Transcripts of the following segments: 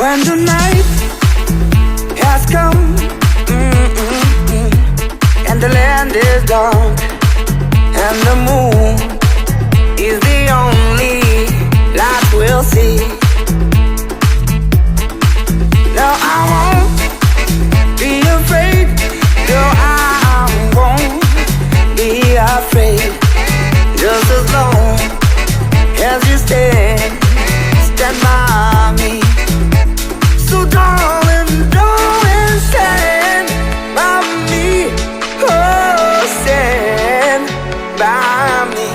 When the night has come, and the land is dark, and the moon is the only light we'll see. No, I won't be afraid. No, I won't be afraid. Just as long as you stand by me. So darling, darling, stand by me. Oh, stand by me.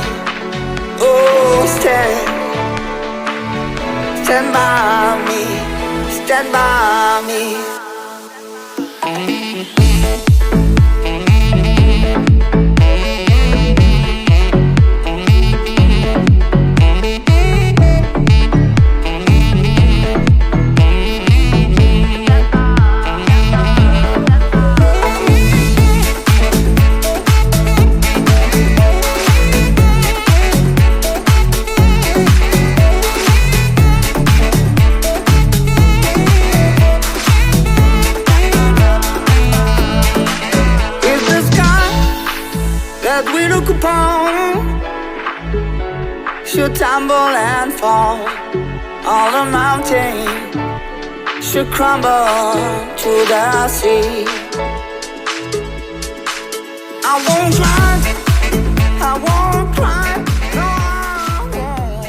Oh, stand by me. Stand by me. Should tumble and fall, all the mountains should crumble to the sea. I won't cry, I won't cry, no, I won't.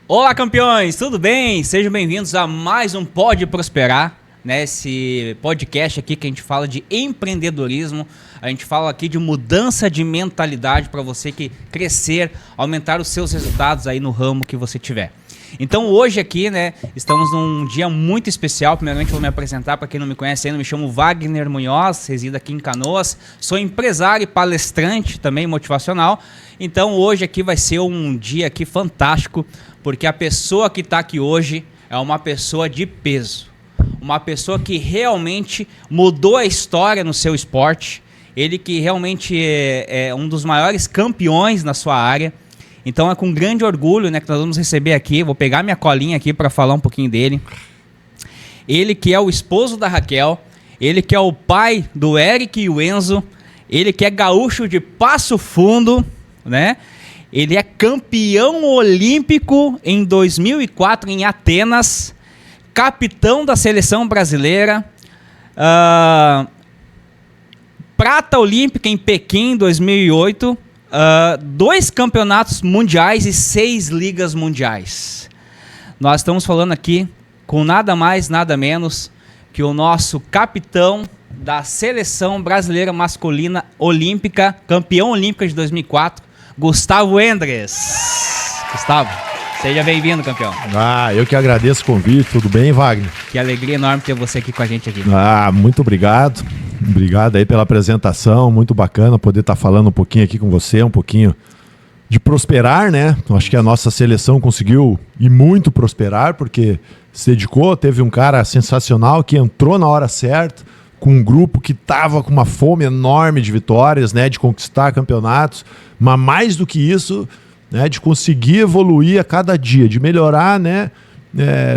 Olá, campeões, tudo bem? Sejam bem-vindos a mais um Pode Prosperar, né? Esse podcast aqui que a gente fala de empreendedorismo. A gente fala aqui de mudança de mentalidade para você que crescer, aumentar os seus resultados aí no ramo que você tiver. Então hoje aqui, né, estamos num dia muito especial. Primeiramente vou me apresentar para quem não me conhece ainda. Me chamo Wagner Munhoz, resido aqui em Canoas. Sou empresário e palestrante também motivacional. Então hoje aqui vai ser um dia aqui fantástico, porque a pessoa que está aqui hoje é uma pessoa de peso. Uma pessoa que realmente mudou a história no seu esporte. Ele que realmente é um dos maiores campeões na sua área. Então é com grande orgulho, né, que nós vamos receber aqui. Vou pegar minha colinha aqui para falar um pouquinho dele. Ele que é o esposo da Raquel. Ele que é o pai do Eric e o Enzo. Ele que é gaúcho de Passo Fundo, né? Ele é campeão olímpico em 2004 em Atenas. Capitão da seleção brasileira. Prata olímpica em Pequim, 2008, 2 campeonatos mundiais e 6 ligas mundiais. Nós estamos falando aqui com nada mais, nada menos que o nosso capitão da seleção brasileira masculina olímpica, campeão olímpica de 2004, Gustavo Endres. Gustavo, seja bem-vindo, campeão. Eu que agradeço o convite, tudo bem, Wagner? Que alegria enorme ter você aqui com a gente aqui. Muito obrigado. Obrigado aí pela apresentação, muito bacana poder estar falando um pouquinho aqui com você, um pouquinho de prosperar, né? Acho que a nossa seleção conseguiu e muito prosperar, porque se dedicou, teve um cara sensacional que entrou na hora certa, com um grupo que estava com uma fome enorme de vitórias, né? De conquistar campeonatos, mas mais do que isso, né? De conseguir evoluir a cada dia, de melhorar, né?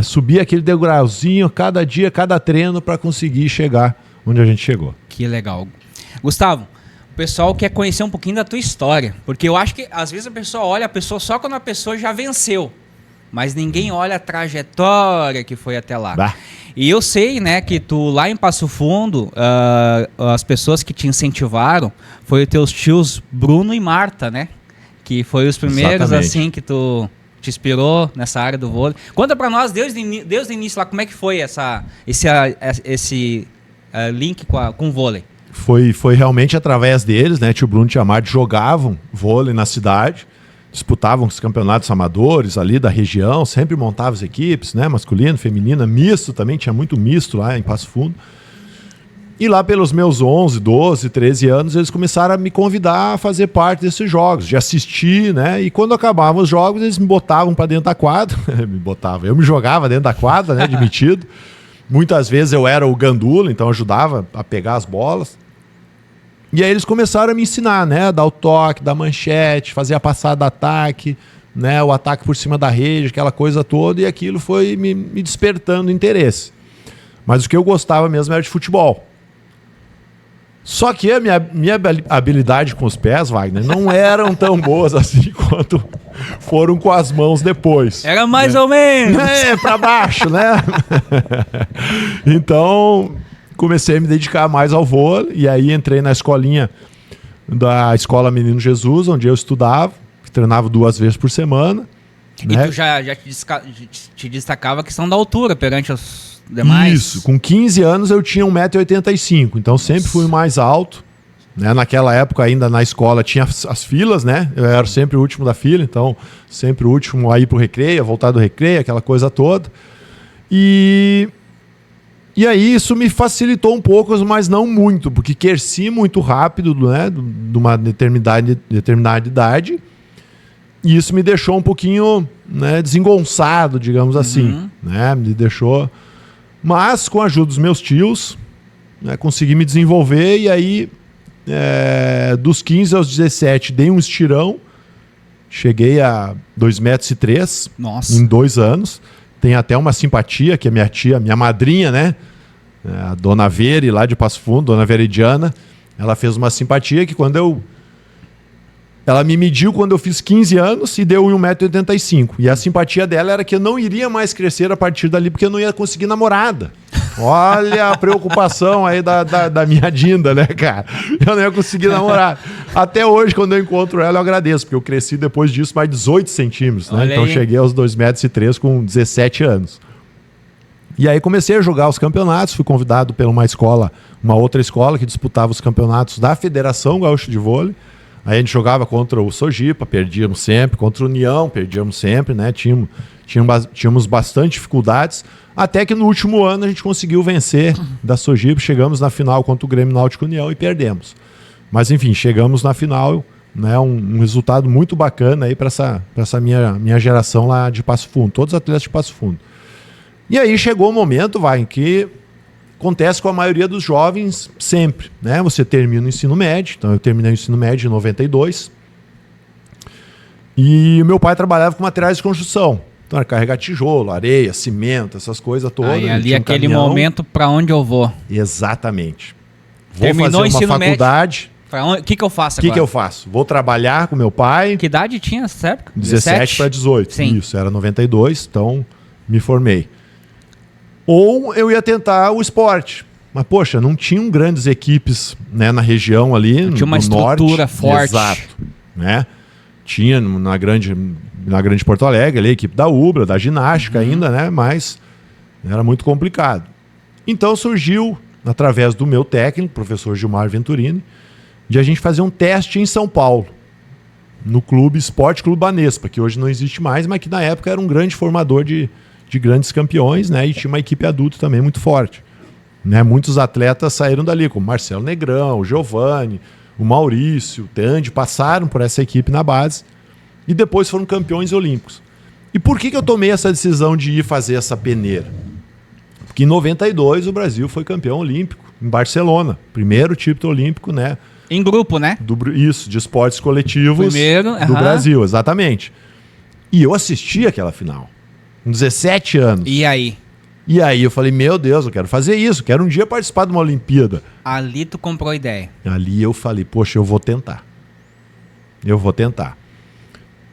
Subir aquele degrauzinho cada dia, cada treino para conseguir chegar onde a gente chegou. Que legal. Gustavo, o pessoal quer conhecer um pouquinho da tua história, porque eu acho que às vezes a pessoa olha a pessoa só quando a pessoa já venceu, mas ninguém olha a trajetória que foi até lá. Bah. E eu sei, né, que tu lá em Passo Fundo, as pessoas que te incentivaram foi os teus tios Bruno e Marta, né? Que foi os primeiros, exatamente, assim, que tu te inspirou nessa área do vôlei. Conta pra nós, desde o início lá, como é que foi esse link com o vôlei? Foi realmente através deles, né? Tio Bruno e tia Marta jogavam vôlei na cidade, disputavam os campeonatos amadores ali da região, sempre montavam as equipes, né? Masculino, feminina, misto também, tinha muito misto lá em Passo Fundo. E lá pelos meus 11, 12, 13 anos, eles começaram a me convidar a fazer parte desses jogos, de assistir, né? E quando acabavam os jogos, eles me botavam para dentro da quadra. Eu me jogava dentro da quadra, né? Admitido. Muitas vezes eu era o gandula, então ajudava a pegar as bolas. E aí eles começaram a me ensinar, né? Dar o toque, dar manchete, fazer a passada de ataque, né, o ataque por cima da rede, aquela coisa toda, e aquilo foi me despertando interesse. Mas o que eu gostava mesmo era de futebol. Só que a minha habilidade com os pés, Wagner, não eram tão boas assim quanto foram com as mãos depois. Era mais ou menos. Pra baixo, né? Então, comecei a me dedicar mais ao vôlei, e aí entrei na escolinha da Escola Menino Jesus, onde eu estudava, treinava 2 vezes por semana. E né? tu já te destacava a questão da altura perante os demais? Isso, com 15 anos eu tinha 1,85 m, então sempre fui mais alto. Né? Naquela época ainda na escola tinha as filas, né? Eu era sempre o último da fila, então sempre o último a ir pro recreio, a voltar do recreio, aquela coisa toda. E aí isso me facilitou um pouco, mas não muito, porque cresci muito rápido, né? De uma determinada idade. E isso me deixou um pouquinho, né, desengonçado, digamos assim. Né? Me deixou... Mas com a ajuda dos meus tios, né, consegui me desenvolver, e aí dos 15 aos 17 dei um estirão. Cheguei a 2,03 m. Nossa. Em 2 anos. Tem até uma simpatia, que é minha tia, minha madrinha, né? A dona Vere, lá de Passo Fundo, dona Veridiana, ela fez uma simpatia que ela me mediu quando eu fiz 15 anos e deu 1,85 m. E a simpatia dela era que eu não iria mais crescer a partir dali, porque eu não ia conseguir namorada. Olha a preocupação aí da minha Dinda, né, cara? Eu não ia conseguir namorar. Até hoje, quando eu encontro ela, eu agradeço, porque eu cresci depois disso mais 18 centímetros, né? Então cheguei aos 2,03 m com 17 anos. E aí comecei a jogar os campeonatos, fui convidado por uma outra escola que disputava os campeonatos da Federação Gaúcha de Vôlei. Aí a gente jogava contra o Sojipa, perdíamos sempre, contra o União, perdíamos sempre, né? Tínhamos bastante dificuldades, até que no último ano a gente conseguiu vencer da Sojipa, chegamos na final contra o Grêmio Náutico União e perdemos. Mas enfim, chegamos na final, né? Um resultado muito bacana aí para essa minha geração lá de Passo Fundo, todos os atletas de Passo Fundo. E aí chegou o momento, em que acontece com a maioria dos jovens sempre, né? Você termina o ensino médio, então eu terminei o ensino médio em 92. E o meu pai trabalhava com materiais de construção. Então era carregar tijolo, areia, cimento, essas coisas todas. Aí ali aquele momento, para onde eu vou? Exatamente. Terminou fazer uma faculdade. O que eu faço agora? O que eu faço? Vou trabalhar com meu pai. Que idade tinha nessa época? 17 para 18. Sim. Isso, era 92, então me formei. Ou eu ia tentar o esporte. Mas, poxa, não tinham grandes equipes, né, na região ali, tinha uma estrutura forte. Exato. Né? Tinha na grande Porto Alegre, ali, a equipe da Ubra, da ginástica ainda, né? Mas era muito complicado. Então surgiu, através do meu técnico, professor Gilmar Venturini, de a gente fazer um teste em São Paulo, no clube Esporte Clube Banespa, que hoje não existe mais, mas que na época era um grande formador de grandes campeões, né? E tinha uma equipe adulta também muito forte. Né? Muitos atletas saíram dali, como Marcelo Negrão, o Giovanni, o Maurício, o Tandy, passaram por essa equipe na base e depois foram campeões olímpicos. E por que eu tomei essa decisão de ir fazer essa peneira? Porque em 92 o Brasil foi campeão olímpico, em Barcelona. Primeiro título olímpico, né? Em grupo, né? Isso, de esportes coletivos do Brasil, exatamente. E eu assisti aquela final. Com 17 anos. E aí? E aí eu falei, meu Deus, eu quero fazer isso, quero um dia participar de uma Olimpíada. Ali tu comprou a ideia. Ali eu falei, poxa, eu vou tentar.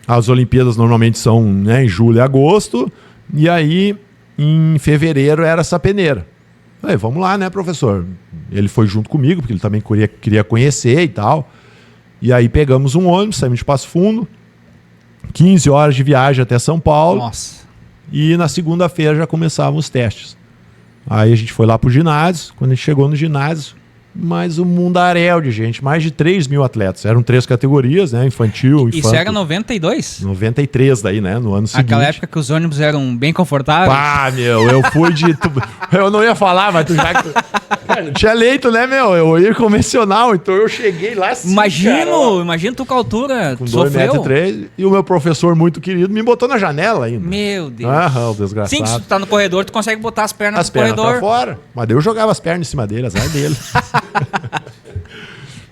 As Olimpíadas normalmente são, né, em julho e agosto, e aí em fevereiro era essa peneira. Falei, vamos lá, né, professor? Ele foi junto comigo, porque ele também queria conhecer e tal. E aí pegamos um ônibus, saímos de Passo Fundo, 15 horas de viagem até São Paulo. Nossa. E na segunda-feira já começavam os testes. Aí a gente foi lá pro ginásio. Quando a gente chegou no ginásio, mais um mundaréu de gente. Mais de 3 mil atletas. Eram 3 categorias, né? Infantil, infanto. Isso era 92? 93 daí, né? No ano seguinte. Aquela época que os ônibus eram bem confortáveis. Pá, meu, eu fui de... Eu não ia falar, mas tu já... Cara, tinha leito, né, meu? Eu ia convencional, então eu cheguei lá assim, Imagina tu com a altura, com sofreu. 2,3 m, e o meu professor muito querido me botou na janela ainda. Meu Deus. O desgraçado. Sim, se tu tá no corredor, tu consegue botar as pernas no corredor. Pra fora. Mas daí eu jogava as pernas em cima dele, azar dele.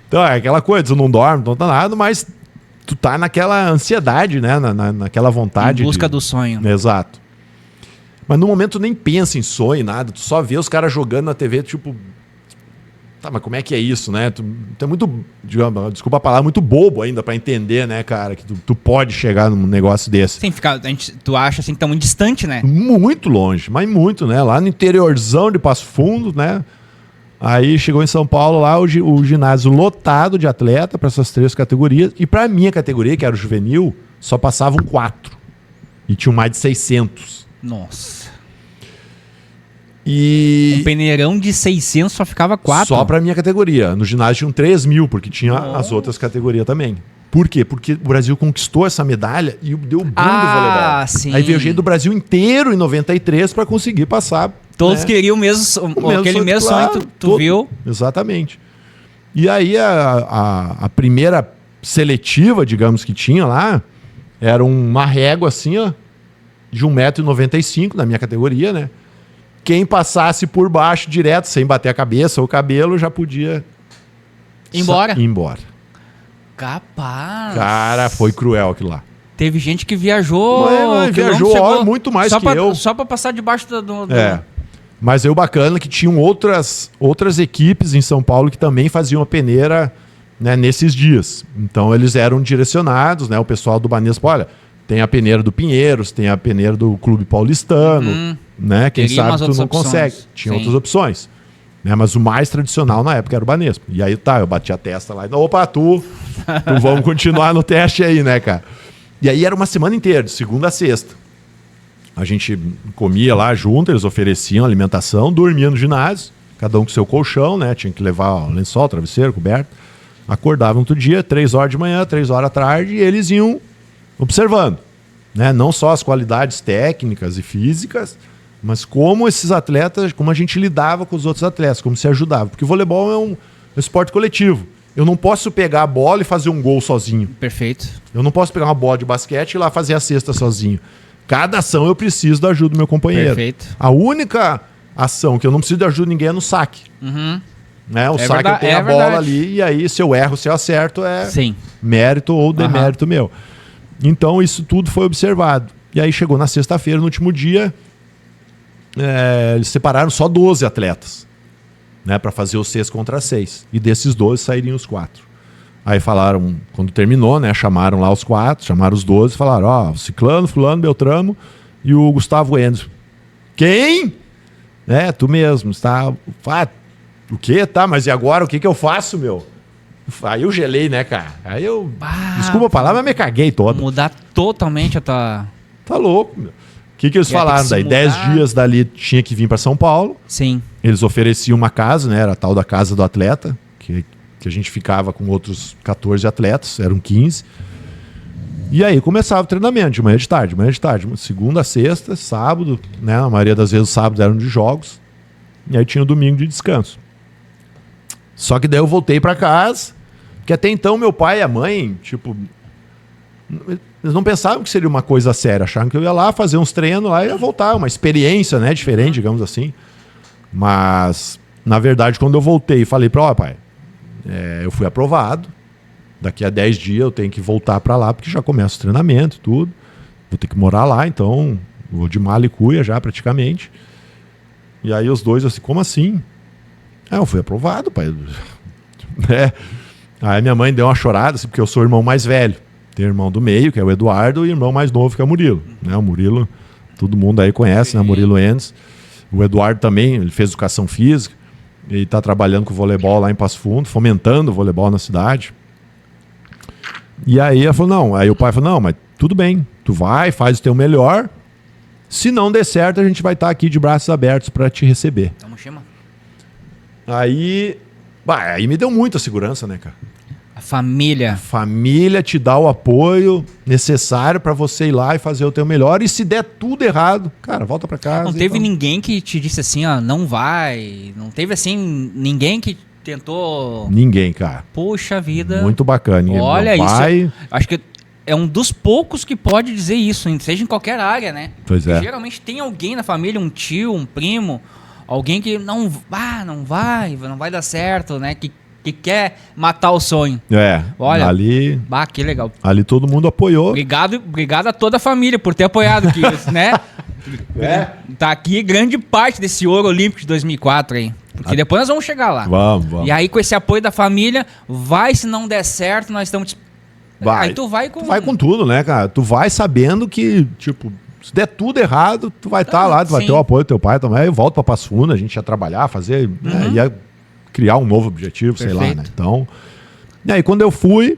Então é aquela coisa, tu não dorme, não tá nada, mas tu tá naquela ansiedade, né? Naquela vontade. Em busca do sonho. Exato. Mas no momento tu nem pensa em sonho, nada. Tu só vê os caras jogando na TV, tipo... Tá, mas como é que é isso, né? Tu é muito, digamos, desculpa a palavra, muito bobo ainda pra entender, né, cara? Que tu pode chegar num negócio desse. Sim, tu acha assim que tá muito distante, né? Muito longe, mas muito, né? Lá no interiorzão de Passo Fundo, né? Aí chegou em São Paulo lá o ginásio lotado de atleta para essas 3 categorias. E pra minha categoria, que era o juvenil, só passavam 4. E tinham mais de 600. Nossa. E... Um peneirão de 600 só ficava 4. Só pra minha categoria. No ginásio tinham 3.000, porque tinha as outras categorias também. Por quê? Porque o Brasil conquistou essa medalha e deu o boom do voleibol. Sim. Aí veio gente do Brasil inteiro em 93 para conseguir passar. Todos né? queriam aquele mesmo sonho, claro, tu viu? Exatamente. E aí a primeira seletiva, digamos, que tinha lá, era uma régua assim, ó, de 1,95 m na minha categoria, né? Quem passasse por baixo direto, sem bater a cabeça ou o cabelo, já podia Ir embora. ir embora. Capaz. Cara, foi cruel aquilo lá. Teve gente que viajou. Mas viajou muito mais que eu. Só pra passar debaixo do... É. Mas aí o bacana é que tinham outras equipes em São Paulo que também faziam a peneira, né, nesses dias. Então eles eram direcionados, né? O pessoal do Banespa, olha, tem a peneira do Pinheiros, tem a peneira do Clube Paulistano, né? Quem Teria sabe umas tu outras não opções. consegue. Tinha Sim. outras opções. Né? Mas o mais tradicional na época era o Banespa. E aí tá, eu bati a testa lá e opa, tu vamos continuar no teste aí, né, cara? E aí era uma semana inteira, de segunda a sexta. A gente comia lá junto, eles ofereciam alimentação, dormia no ginásio, cada um com seu colchão, né? Tinha que levar ó, lençol, travesseiro, coberto. Acordava no outro dia, 3 horas de manhã, 3 horas da tarde, e eles iam observando, né? Não só as qualidades técnicas e físicas, mas como esses atletas, como a gente lidava com os outros atletas, como se ajudava. Porque o voleibol é um esporte coletivo. Eu não posso pegar a bola e fazer um gol sozinho. Perfeito. Eu não posso pegar uma bola de basquete e ir lá fazer a cesta sozinho. Cada ação eu preciso da ajuda do meu companheiro. Perfeito. A única ação que eu não preciso de ajuda de ninguém é no saque. Né? O saque eu tenho a bola ali e aí se eu erro, se eu acerto é Sim. mérito ou demérito meu. Então isso tudo foi observado. E aí chegou na sexta-feira, no último dia, eles separaram só 12 atletas, né, para fazer os 6 contra 6. E desses 12 sairiam os 4. Aí falaram, quando terminou, né, chamaram lá os 4, chamaram os 12 e falaram, ó, Ciclano, Fulano, Beltramo e o Gustavo Enzo. Quem? Tu mesmo, tá? O quê? Tá, mas e agora o que eu faço, meu? Aí eu gelei, né, cara? Aí eu, desculpa a palavra, mas me caguei todo. Mudar totalmente a tua... Tá louco, meu. O que eles Ia ter falaram que se daí? mudar. 10 dias dali tinha que vir para São Paulo. Sim. Eles ofereciam uma casa, né? Era a tal da casa do atleta, que a gente ficava com outros 14 atletas, eram 15. E aí começava o treinamento, de manhã de tarde, segunda a sexta, sábado, né? A maioria das vezes os sábados eram de jogos. E aí tinha o domingo de descanso. Só que daí eu voltei para casa, porque até então meu pai e a mãe, tipo, eles não pensavam que seria uma coisa séria, achavam que eu ia lá fazer uns treinos lá e ia voltar, uma experiência, né, diferente, digamos assim. Mas, na verdade, quando eu voltei e falei para pai, eu fui aprovado, daqui a 10 dias eu tenho que voltar para lá, porque já começa o treinamento e tudo, vou ter que morar lá, então vou de mala e cuia já praticamente. E aí os dois assim, como assim? Eu fui aprovado, pai. Aí minha mãe deu uma chorada, assim, porque eu sou o irmão mais velho. Tem o irmão do meio, que é o Eduardo, e o irmão mais novo, que é o Murilo. Né? O Murilo, todo mundo aí conhece, né? Murilo Endes. O Eduardo também, ele fez educação física. Ele está trabalhando com voleibol lá em Passo Fundo, fomentando o voleibol na cidade. E aí ela falou, não. Aí o pai falou, não, mas tudo bem. Tu vai, faz o teu melhor. Se não der certo, a gente vai estar aqui de braços abertos para te receber. Então chama. Aí me deu muita segurança, né, cara? A família. A família te dá o apoio necessário para você ir lá e fazer o teu melhor. E se der tudo errado, cara, volta para casa. Não teve ninguém que te disse assim, ó, não vai. Não teve assim, ninguém que tentou... Ninguém, cara. Puxa vida. Muito bacana. Olha Meu pai... isso. Acho que é um dos poucos que pode dizer isso, seja em qualquer área, né? Pois é. Porque geralmente tem alguém na família, um tio, um primo, alguém que não vai dar certo, né? Que que quer matar o sonho. Olha, ali que legal. Ali todo mundo apoiou. Obrigado a toda a família por ter apoiado, que, né? Tá aqui grande parte desse ouro olímpico de 2004 aí. Porque depois nós vamos chegar lá. Vamos. E aí com esse apoio da família, se não der certo, nós estamos... Aí tu vai com... Tu vai com tudo, né, cara? Tu vai sabendo que, tipo... Se der tudo errado, tu vai estar lá, tu vai ter o apoio do teu pai também. Eu volto pra Passo Fundo, a gente ia trabalhar, fazer, né, ia criar um novo objetivo, Perfeito. Sei lá, né? Então, e aí quando eu fui,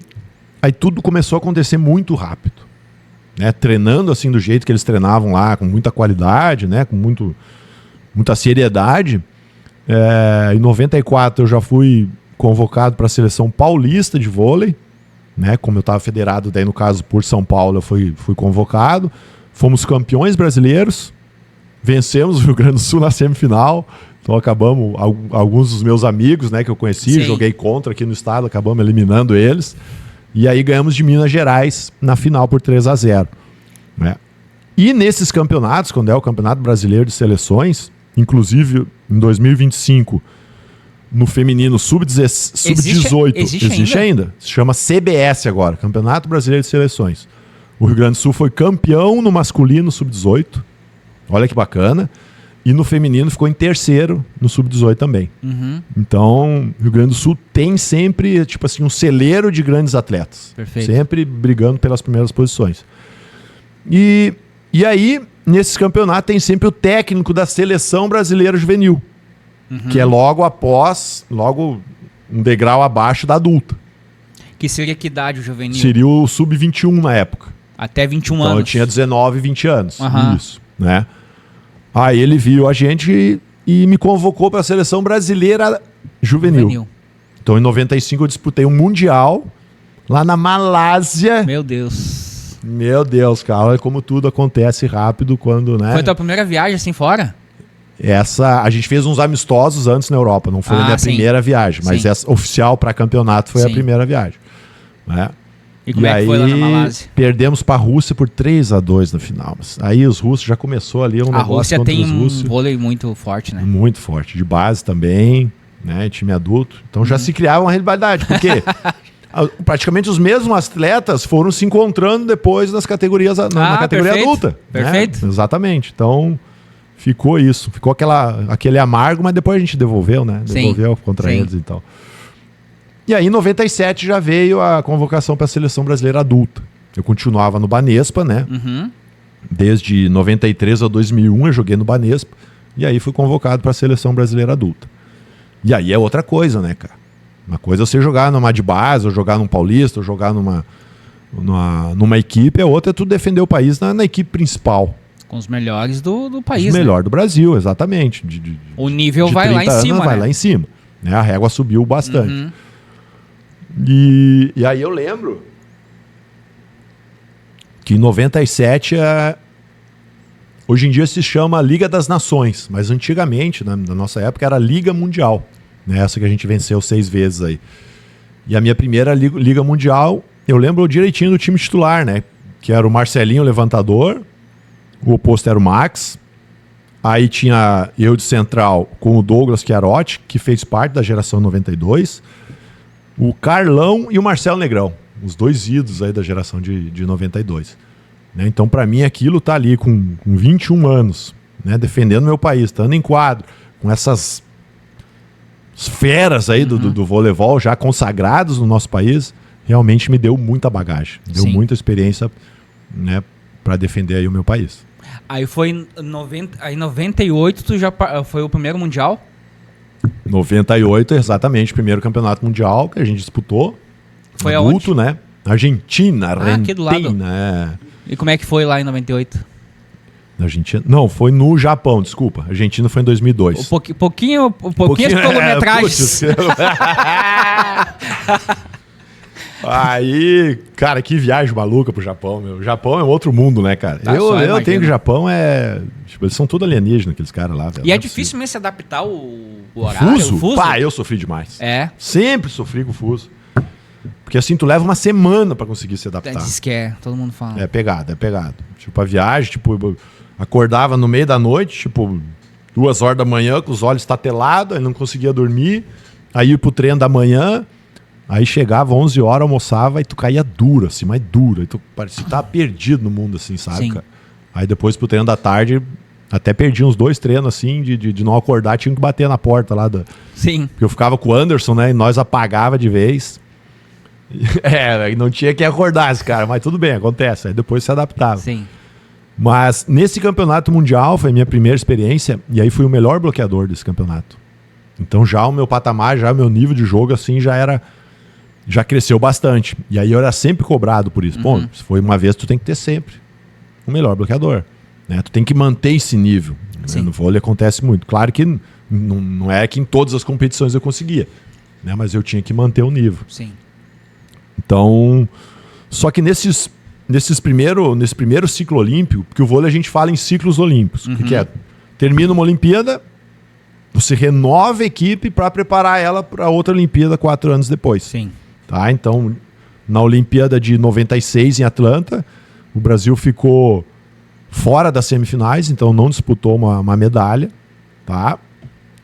aí tudo começou a acontecer muito rápido. Né? Treinando assim do jeito que eles treinavam lá, com muita qualidade, né? Com muita seriedade. Em 94 eu já fui convocado para a seleção paulista de vôlei, né? Como eu estava federado, daí no caso por São Paulo, eu fui convocado. Fomos campeões brasileiros, vencemos o Rio Grande do Sul na semifinal, então acabamos, alguns dos meus amigos, né, que eu conheci, joguei contra aqui no estado, acabamos eliminando eles, e aí ganhamos de Minas Gerais na final por 3-0. Né? E nesses campeonatos, quando é o Campeonato Brasileiro de Seleções, inclusive em 2025, no feminino sub-18, existe ainda? Se chama CBS agora, Campeonato Brasileiro de Seleções. O Rio Grande do Sul foi campeão no masculino sub-18. Olha que bacana. E no feminino ficou em terceiro no sub-18 também. Então, o Rio Grande do Sul tem sempre, tipo assim, um celeiro de grandes atletas. Perfeito. Sempre brigando pelas primeiras posições. E aí, nesses campeonatos, tem sempre o técnico da seleção brasileira juvenil. Que é logo um degrau abaixo da adulta. Que seria que idade o juvenil? Seria o sub-21 na época. Até 21 então, anos. Eu tinha 19, 20 anos. Isso, né? Aí ele viu a gente e me convocou para a seleção brasileira juvenil. Então, em 95, eu disputei um Mundial lá na Malásia. Meu Deus, cara. Olha como tudo acontece rápido quando, né? Foi a tua primeira viagem assim fora? A gente fez uns amistosos antes na Europa. Não foi a minha primeira viagem, mas essa oficial para campeonato foi a primeira viagem. Né? E como é que foi lá na Malásia? Perdemos para a Rússia por 3-2 na final. Aí os russos já começou ali um negócio Rússia contra tem os russos. Um vôlei muito forte, né? Muito forte. De base também, né? Time adulto. Então já se criava uma rivalidade. Porque praticamente os mesmos atletas foram se encontrando depois nas categorias, na categoria adulta. Perfeito. Né? Exatamente. Então ficou isso. Ficou aquele amargo, mas depois a gente devolveu, né? Devolveu contra eles e tal. E aí, em 97, já veio a convocação para a Seleção Brasileira Adulta. Eu continuava no Banespa, né? Desde 93 a 2001 eu joguei no Banespa. E aí fui convocado para a Seleção Brasileira Adulta. E aí é outra coisa, né, cara? Uma coisa é você jogar numa de base, ou jogar num paulista, ou jogar numa equipe. A outra é tu defender o país na equipe principal. Com os melhores do país, os melhores do Brasil, exatamente. O nível vai lá em cima, vai lá em cima. Né? A régua subiu bastante. E aí eu lembro que em 97 hoje em dia se chama Liga das Nações, mas antigamente, na nossa época, era Liga Mundial, né? Essa que a gente venceu 6 vezes aí. E a minha primeira Liga Mundial, eu lembro direitinho do time titular, né? Que era o Marcelinho, levantador, o oposto era o Max, aí tinha eu de central com o Douglas Chiarotti, que fez parte da geração 92, o Carlão e o Marcelo Negrão, os dois ídolos aí da geração de 92. Né? Então, para mim, aquilo tá ali com 21 anos, né? Defendendo meu país, estando em quadro, com essas feras aí do voleibol já consagrados no nosso país, realmente me deu muita bagagem, deu muita experiência, né, para defender aí o meu país. Aí foi em 98, tu já foi o primeiro Mundial? 98, exatamente, primeiro campeonato mundial que a gente disputou. Foi adulto, aonde? né? Argentina, aqui do lado. E como é que foi lá em 98? Na Argentina? Não, foi no Japão, desculpa. A Argentina foi em 2002. Pouquinho de quilometragens. Aí, cara, que viagem maluca pro Japão, meu. O Japão é outro mundo, né, cara? Eu tenho que o Japão tipo, eles são tudo alienígenas, aqueles caras lá. Velho. E é difícil mesmo se adaptar o horário, o fuso? Pá, eu sofri demais. Sempre sofri com o fuso. Porque assim, tu leva uma semana pra conseguir se adaptar. Diz que todo mundo fala. É pegado. Tipo, a viagem, tipo, eu acordava no meio da noite, tipo, 2 horas da manhã, com os olhos tatelados, aí não conseguia dormir. aí ia pro treino da manhã, aí chegava 11 horas, almoçava e tu caía duro, assim, mais duro. Aí tu parecia que tava perdido no mundo, assim, sabe, Sim. cara? Aí depois pro treino da tarde, até perdi uns 2 treinos, assim, de não acordar, tinha que bater na porta lá Sim. porque eu ficava com o Anderson, né? E nós apagava de vez. Aí não tinha que acordar esse cara, mas tudo bem, acontece. Aí depois se adaptava. Sim. Mas nesse campeonato mundial foi a minha primeira experiência, e aí fui o melhor bloqueador desse campeonato. Então já o meu patamar, já o meu nível de jogo, assim, já cresceu bastante. E aí eu era sempre cobrado por isso. Pô, se foi uma vez, tu tem que ter sempre o melhor bloqueador. Né? Tu tem que manter esse nível. Né? No vôlei acontece muito. Claro que não é que em todas as competições eu conseguia, né? Mas eu tinha que manter o nível. Sim. Então, só que nesse primeiro ciclo olímpico, porque o vôlei a gente fala em ciclos olímpicos, o que é? Termina uma Olimpíada, você renova a equipe para preparar ela para outra Olimpíada 4 anos depois. Sim. Tá? Então, na Olimpíada de 96 em Atlanta, o Brasil ficou fora das semifinais, então não disputou uma medalha, tá?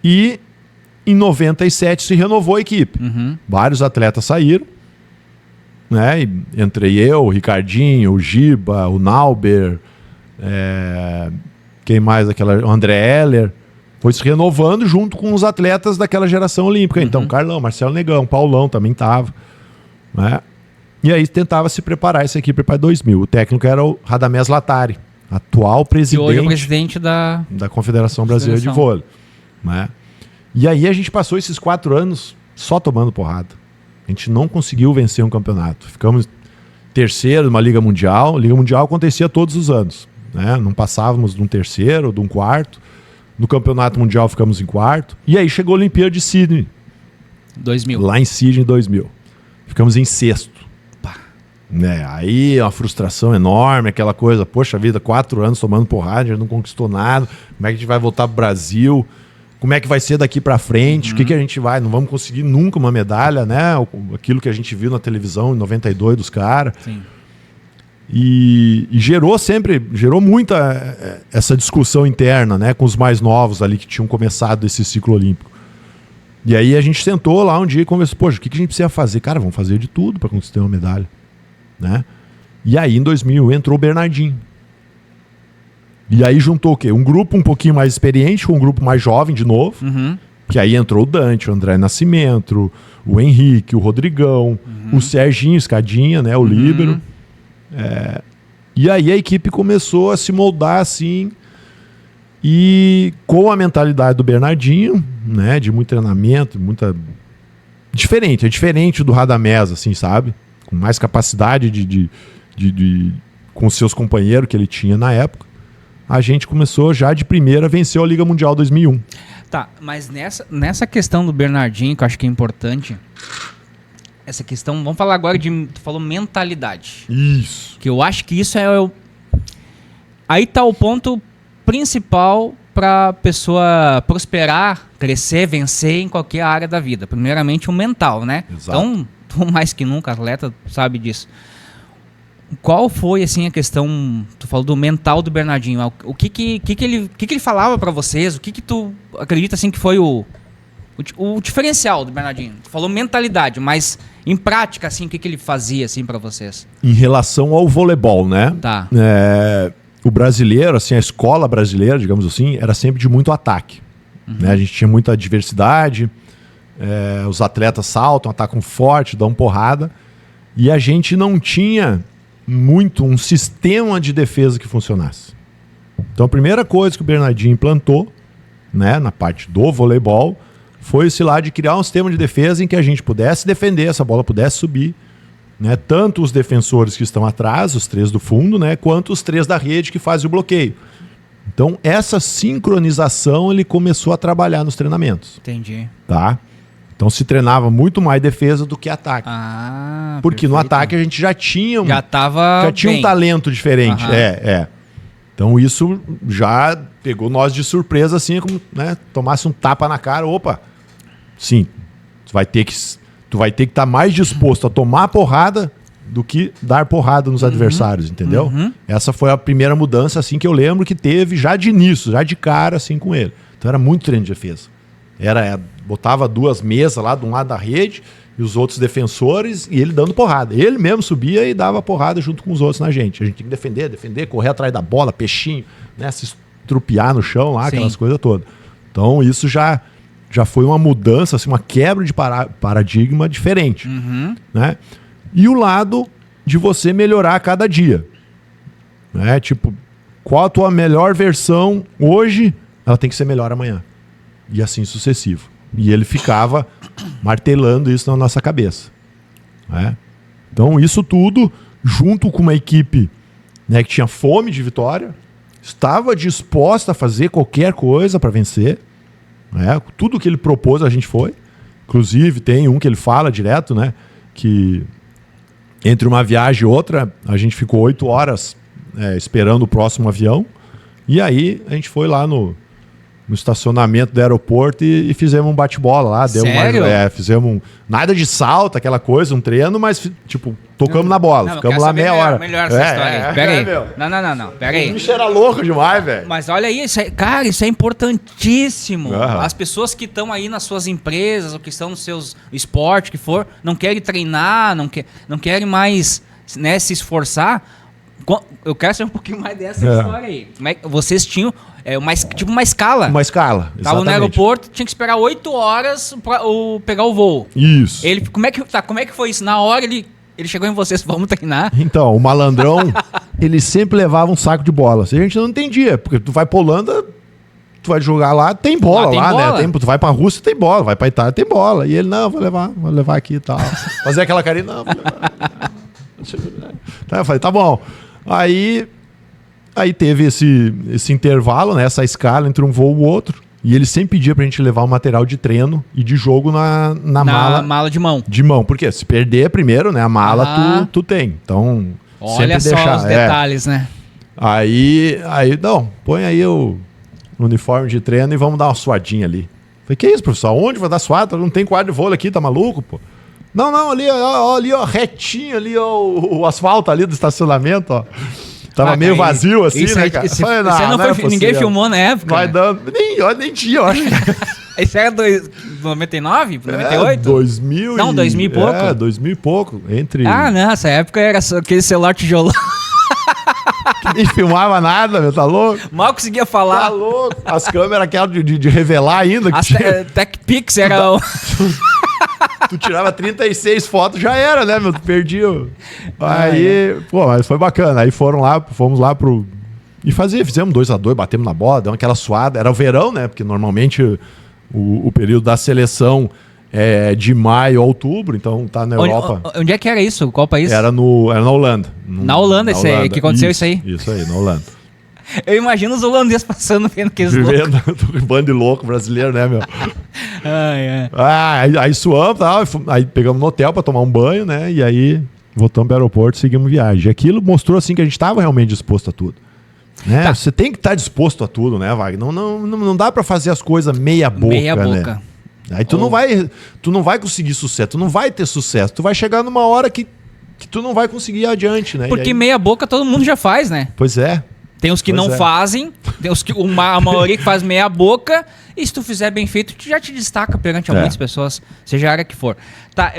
E em 97 se renovou a equipe. Vários atletas saíram, né? E entre eu, o Ricardinho, o Giba, o Nauber, quem mais? O André Heller. Foi se renovando junto com os atletas daquela geração olímpica. Então, Carlão, Marcelo Negão, Paulão também estava. Né? E aí tentava se preparar essa equipe para 2000. O técnico era o Radamés Latari, atual Que presidente, hoje é o presidente da Confederação Brasileira de Vôlei. Né? E aí a gente passou esses 4 anos só tomando porrada. A gente não conseguiu vencer um campeonato. Ficamos terceiro numa Liga Mundial. A Liga Mundial acontecia todos os anos. Né? Não passávamos de um terceiro ou de um quarto. No Campeonato Mundial ficamos em quarto. E aí chegou a Olimpíada de Sydney. 2000. Lá em Sydney, 2000. Ficamos em sexto. Né? Aí uma frustração enorme, aquela coisa, poxa vida, 4 anos tomando porrada, já não conquistou nada. Como é que a gente vai voltar pro Brasil? Como é que vai ser daqui pra frente? O que a gente vai? Não vamos conseguir nunca uma medalha, né? Aquilo que a gente viu na televisão em 92 dos caras. Sim. E gerou muita essa discussão interna, né, com os mais novos ali que tinham começado esse ciclo olímpico. E aí a gente sentou lá um dia e conversou, poxa, o que a gente precisa fazer? Cara, vamos fazer de tudo para conquistar uma medalha, né? E aí em 2000 entrou o Bernardinho. E aí juntou o quê? Um grupo um pouquinho mais experiente com um grupo mais jovem de novo, que aí entrou o Dante, o André Nascimento, o Henrique, o Rodrigão, o Serginho Escadinha, né, o líbero. E aí a equipe começou a se moldar assim, e com a mentalidade do Bernardinho, né, de muito treinamento, é diferente do Radamés, assim, sabe? Com mais capacidade com os seus companheiros que ele tinha na época. A gente começou já de primeira a vencer a Liga Mundial 2001. Tá, mas nessa questão do Bernardinho, que eu acho que é importante, essa questão, vamos falar agora tu falou mentalidade. Isso. Que eu acho que isso aí tá o ponto principal para a pessoa prosperar, crescer, vencer em qualquer área da vida. Primeiramente o mental, né? Exato. Então, tu mais que nunca, atleta, sabe disso. Qual foi, assim, a questão, tu falou do mental do Bernardinho, o que ele falava para vocês, o que tu acredita, assim, que foi o diferencial do Bernardinho? Tu falou mentalidade, mas em prática, assim, o que ele fazia, assim, para vocês? Em relação ao voleibol, né? Tá. O brasileiro, assim, a escola brasileira, digamos assim, era sempre de muito ataque. Né? A gente tinha muita diversidade, os atletas saltam, atacam forte, dão porrada, e a gente não tinha muito um sistema de defesa que funcionasse. Então a primeira coisa que o Bernardinho implantou, né, na parte do voleibol, foi esse lá de criar um sistema de defesa em que a gente pudesse defender, essa bola pudesse subir, né, tanto os defensores que estão atrás, os 3 do fundo, né, quanto os 3 da rede que fazem o bloqueio. Então essa sincronização ele começou a trabalhar nos treinamentos. Entendi. Tá? Então se treinava muito mais defesa do que ataque. Porque perfeito. no ataque a gente já tinha já tinha um talento diferente. Então isso já pegou nós de surpresa, assim, como, né, tomasse um tapa na cara. Opa, sim, tu vai ter que estar mais disposto a tomar porrada do que dar porrada nos adversários, entendeu? Essa foi a primeira mudança, assim, que eu lembro que teve já de início, já de cara, assim, com ele. Então era muito treino de defesa. Era botava 2 mesas lá de um lado da rede e os outros defensores e ele dando porrada. Ele mesmo subia e dava porrada junto com os outros na gente. A gente tinha que defender, correr atrás da bola, peixinho, né? Se estrupiar no chão lá, Sim. aquelas coisas todas. Então isso já foi uma mudança, assim, uma quebra de paradigma diferente. Né? E o lado de você melhorar a cada dia. Né? Tipo, qual a tua melhor versão hoje, ela tem que ser melhor amanhã. E assim sucessivo. E ele ficava martelando isso na nossa cabeça. Né? Então isso tudo, junto com uma equipe, né, que tinha fome de vitória, estava disposta a fazer qualquer coisa para vencer. Né? Tudo que ele propôs a gente foi. Inclusive tem um que ele fala direto, né, que entre uma viagem e outra a gente ficou 8 horas esperando o próximo avião. E aí a gente foi lá no estacionamento do aeroporto e fizemos um bate-bola lá. Sério? Fizemos nada de salto, aquela coisa, um treino, mas tipo, tocamos na bola. Não, ficamos lá meia hora. Melhor essa história aí. Pera aí. Meu. Não. Pera aí. O bicho era louco demais, velho. Mas olha aí, cara, isso é importantíssimo. Aham. As pessoas que estão aí nas suas empresas, ou que estão nos seus esportes, que for, não querem treinar, não querem mais, né, se esforçar. Eu quero saber um pouquinho mais dessa história aí. Vocês tinham tipo uma escala. Uma escala, Tava exatamente. no aeroporto, tinha que esperar 8 horas pra pegar o voo. Isso. Como é que foi isso? Na hora ele chegou em vocês, vamos treinar. Então, o malandrão, ele sempre levava um saco de bolas. A gente não entendia, porque tu vai pra Holanda, tu vai jogar lá, tem bola tem lá, bola. né? Tu vai pra Rússia, tem bola. Vai pra Itália, tem bola. E ele, não, vou levar aqui e tal. Fazer aquela carinha, não, vou levar. Tá, eu falei, tá bom. Aí teve esse intervalo, né? Essa escala entre um voo e o outro. E ele sempre pedia pra gente levar o material de treino e de jogo na mala de mão. de mão. Porque se perder primeiro, né? A mala Ah. tu tem. Então, Olha sempre só deixar. os detalhes, né? Aí, não, põe aí o uniforme de treino e vamos dar uma suadinha ali. Falei, que isso, professor? Onde vai dar suada? Não tem quadro de vôlei aqui, tá maluco, pô? Não, ali, ó, retinho ali, ó, o asfalto ali do estacionamento, ó. Tava meio vazio assim, né, cara? Falei, Ninguém filmou na época. Vai dando. Nem tinha, eu acho. Isso era 99? 98? 2000 Não, 2000 e pouco? 2000 e pouco. Entre... Ah, não, essa época era só aquele celular tijolão. Nem filmava nada, meu, tá louco? Mal conseguia Tá falar. louco. As câmeras aquelas de revelar ainda. Que As tinha. TechPix era o... Tu tirava 36 fotos, já era, né, meu? Tu perdia. Aí, pô, mas foi bacana. Aí fomos lá pro... E fizemos 2-2, batemos na bola, deu aquela suada. Era o verão, né? Porque normalmente o período da seleção é de maio a outubro, então tá na Europa. Onde é que era isso? Qual país? Era na Holanda. Na Holanda, que aconteceu isso aí? Isso aí, na Holanda. Eu imagino os holandeses passando vendo aqueles loucos. Vivendo um bando de louco brasileiro, né, meu? Ai. Aí suamos, aí pegamos no hotel pra tomar um banho, né? E aí voltamos pro aeroporto e seguimos viagem. Aquilo mostrou, assim, que a gente tava realmente disposto a tudo. Né? Tá. Você tem que estar disposto a tudo, né, Wagner? Não dá pra fazer as coisas meia boca, né? Aí tu não vai conseguir sucesso, tu não vai ter sucesso. Tu vai chegar numa hora que tu não vai conseguir ir adiante, né? Porque aí... meia boca todo mundo já faz, né? Pois é. Tem os que não fazem, tem os que a maioria que faz meia boca, e se tu fizer bem feito, tu já te destaca perante muitas pessoas, seja a área que for. Tá,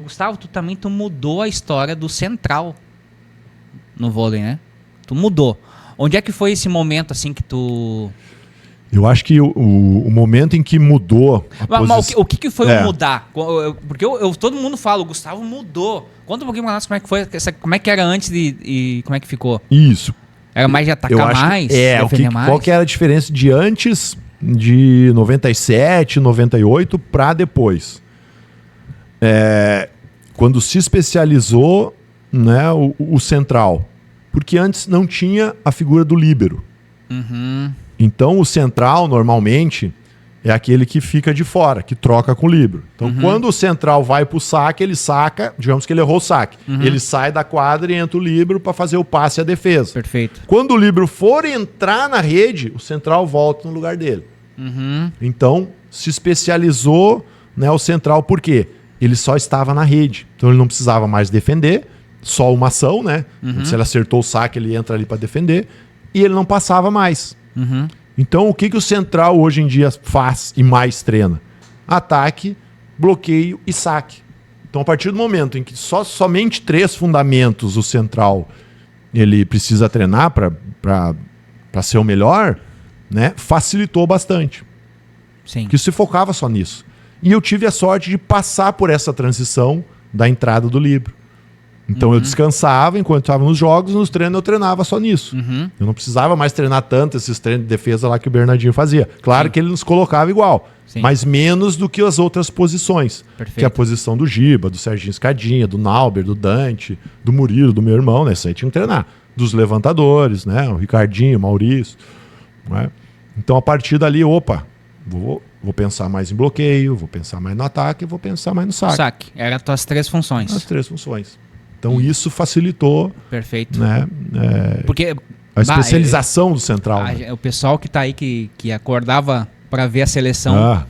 Gustavo, tu mudou a história do Central no vôlei, né? Tu mudou. Onde é que foi esse momento, assim, que tu... Eu acho que o momento em que mudou Mas o que foi o mudar? Porque todo mundo fala, o Gustavo mudou. Conta um pouquinho pra nós como é que foi, como é que era antes e como é que ficou. Isso. Era mais de atacar mais? Defender mais? Qual que era a diferença de antes de 97, 98 para depois? Quando se especializou, né, o central. Porque antes não tinha a figura do líbero. Uhum. Então o central, normalmente, é aquele que fica de fora, que troca com o líbero. Então quando o central vai pro saque, ele saca, digamos que ele errou o saque. Ele sai da quadra e entra o líbero para fazer o passe e a defesa. Perfeito. Quando o líbero for entrar na rede, o central volta no lugar dele. Então se especializou, né, o central, por quê? Ele só estava na rede. Então ele não precisava mais defender, só uma ação, né? Se ele acertou o saque, ele entra ali para defender. E ele não passava mais. Então, o que o central hoje em dia faz e mais treina? ataque, bloqueio e saque. Então, a partir do momento em que somente 3 fundamentos o central ele precisa treinar para ser o melhor, né, facilitou bastante. Sim. Porque se focava só nisso. E eu tive a sorte de passar por essa transição da entrada do livro. Então eu descansava enquanto estava nos jogos, nos treinos eu treinava só nisso. Eu não precisava mais treinar tanto esses treinos de defesa lá que o Bernardinho fazia. Claro que ele nos colocava igual, mas menos do que as outras posições. Perfeito. Que é a posição do Giba, do Serginho Escadinha, do Nauber, do Dante, do Murilo, do meu irmão, né? Isso aí tinha que treinar. Dos levantadores, né? O Ricardinho, o Maurício. Né? Então a partir dali, vou pensar mais em bloqueio, vou pensar mais no ataque, vou pensar mais no saque. Saque. Eram as tuas 3 funções. As 3 funções. Então isso facilitou, Perfeito. né, Porque a especialização do central. Né? o pessoal que tá aí que acordava para ver a seleção,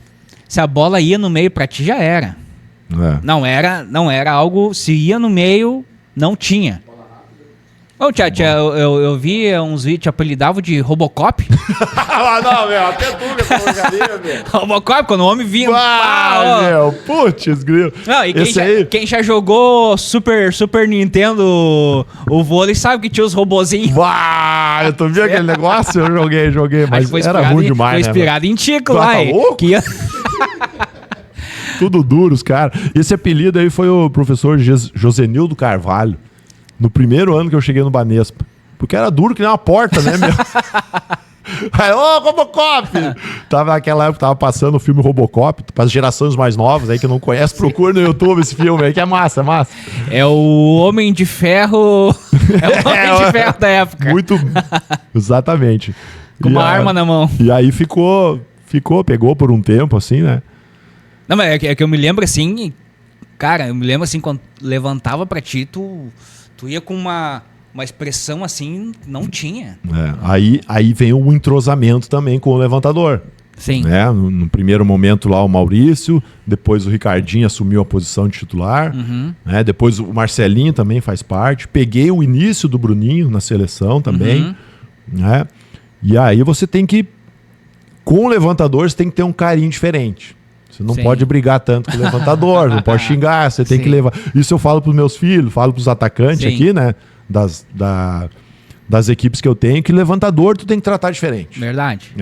se a bola ia no meio para ti já era. Não era algo, se ia no meio, não tinha. Ô, Tchatcha, eu vi uns vídeos, te apelidavam de Robocop. Não, meu, até tu me colocaria, meu. Robocop, quando o homem vinha... meu, putz, grilo. Não, e quem já jogou Super Nintendo, o vôlei, sabe que tinha os robozinhos. Tu viu aquele negócio? Eu joguei, mas era ruim demais, foi né? inspirado em Tico Tá lá. louco? Que ia... Tudo duro, os caras. Esse apelido aí foi o professor Josenildo Carvalho. No primeiro ano que eu cheguei no Banespa. Porque era duro que nem uma porta, né, meu? Aí, Robocop! Naquela época, tava passando o filme Robocop, para as gerações mais novas aí que não conhecem, procura no YouTube esse filme aí, que é massa, É o Homem de Ferro... É o Homem de Ferro da época. Muito... Exatamente. Com uma arma na mão. E aí pegou por um tempo, assim, né? Não, mas é que eu me lembro assim... Cara, eu me lembro assim, quando levantava pra ti, tu ia com uma expressão assim, não tinha. Aí vem o entrosamento também com o levantador. Sim. Né? No primeiro momento lá o Maurício, depois o Ricardinho assumiu a posição de titular, né? Depois o Marcelinho também faz parte. Peguei o início do Bruninho na seleção também. Né? E aí você tem que, com o levantador, você tem que ter um carinho diferente. Você não pode brigar tanto com o levantador, não pode xingar, você tem que levar. Isso eu falo para os meus filhos, falo para os atacantes aqui, né? Das equipes que eu tenho, que levantador tu tem que tratar diferente. Verdade.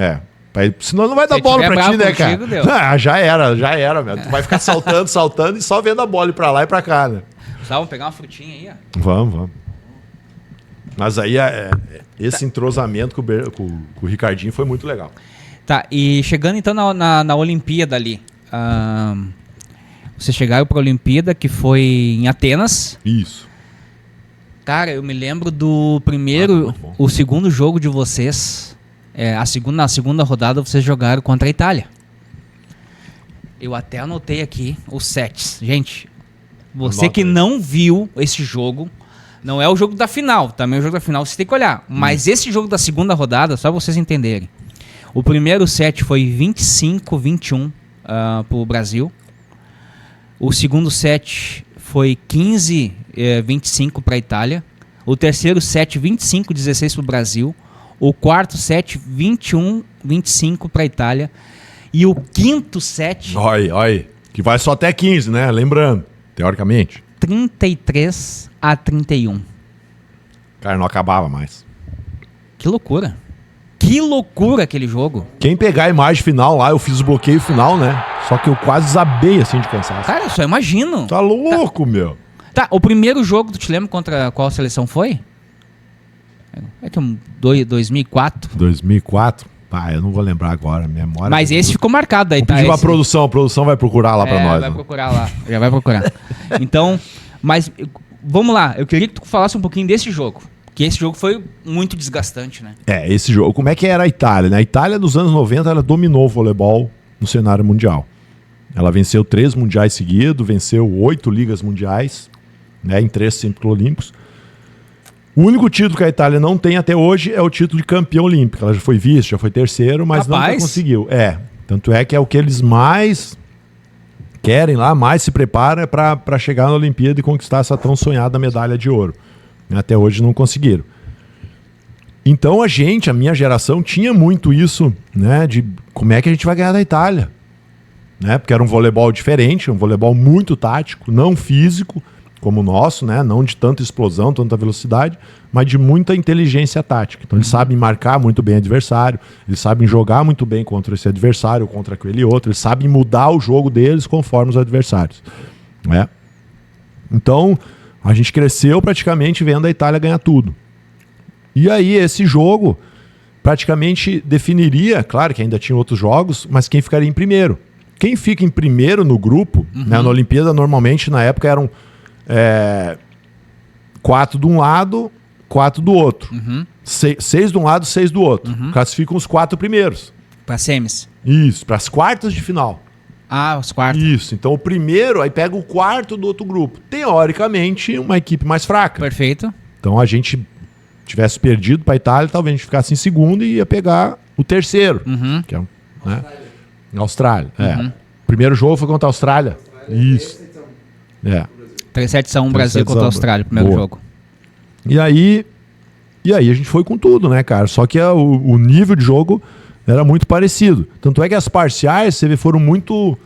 Senão não vai dar bola pra ti, né, cara? Já era, meu. Tu vai ficar saltando e só vendo a bola ir pra lá e pra cá, né? Vamos pegar uma frutinha aí, ó. Vamos. Mas aí esse entrosamento com o Ricardinho foi muito legal. Tá, e chegando então na Olimpíada ali. Vocês chegaram pra Olimpíada, que foi em Atenas. Isso. Cara, eu me lembro do primeiro, o segundo jogo de vocês. Na segunda rodada vocês jogaram contra a Itália. Eu até anotei aqui os sets. Gente, você que não viu esse jogo, não é o jogo da final. Também o jogo da final você tem que olhar. Mas esse jogo da segunda rodada, só pra vocês entenderem. O primeiro set foi 25-21 pro Brasil. O segundo set foi 15-25 para a Itália. O terceiro set, 25-16 para o Brasil. O quarto set, 21-25 para a Itália. E o quinto set... Olha, que vai só até 15, né? Lembrando, teoricamente. 33-31. Cara, não acabava mais. Que loucura. Que loucura aquele jogo. Quem pegar a imagem final lá, eu fiz o bloqueio final, né? Só que eu quase desabei assim de cansaço. Cara, eu só imagino. Tá louco, meu. Tá, o primeiro jogo, tu te lembra contra qual seleção foi? É que 2004? 2004? Eu não vou lembrar agora, minha memória. Mas esse ficou marcado aí, tá? Pedir pra produção, a produção vai procurar lá pra nós. Vai procurar lá, já vai procurar. Então, mas vamos lá, eu queria que tu falasse um pouquinho desse jogo. Que esse jogo foi muito desgastante, né? Esse jogo. Como é que era a Itália, né? A Itália, nos anos 90, ela dominou o voleibol no cenário mundial. Ela venceu 3 mundiais seguidos, venceu 8 ligas mundiais, né? Em 3 ciclos olímpicos. O único título que a Itália não tem até hoje é o título de campeão olímpico. Ela já foi vice, já foi terceiro, mas nunca conseguiu. Tanto é que é o que eles mais querem lá, mais se preparam para chegar na Olimpíada e conquistar essa tão sonhada medalha de ouro. Até hoje não conseguiram. Então a minha geração tinha muito isso, né? De como é que a gente vai ganhar da Itália. né? Porque era um voleibol diferente, um voleibol muito tático, não físico, como o nosso, né? Não de tanta explosão, tanta velocidade, mas de muita inteligência tática. Então eles sabem marcar muito bem o adversário, eles sabem jogar muito bem contra esse adversário, contra aquele outro, eles sabem mudar o jogo deles conforme os adversários, né? Então a gente cresceu praticamente vendo a Itália ganhar tudo. E aí esse jogo praticamente definiria, claro que ainda tinha outros jogos, mas quem ficaria em primeiro. Quem fica em primeiro no grupo, né, na Olimpíada, normalmente na época eram 4 de um lado, 4 do outro. 6 de um lado, 6 do outro. Classificam os 4 primeiros. Pra semis. Isso, para as quartas de final. Ah, os quartos. Isso, então o primeiro, aí pega o quarto do outro grupo. Teoricamente, uma equipe mais fraca. Perfeito. Então a gente tivesse perdido para a Itália, talvez a gente ficasse em segundo e ia pegar o terceiro, que é né? Austrália. O primeiro jogo foi contra a Austrália. Isso. 3-7-1 Brasil contra a Austrália, primeiro jogo. E aí a gente foi com tudo, né, cara? Só que o nível de jogo era muito parecido. Tanto é que as parciais, você vê, foram muito...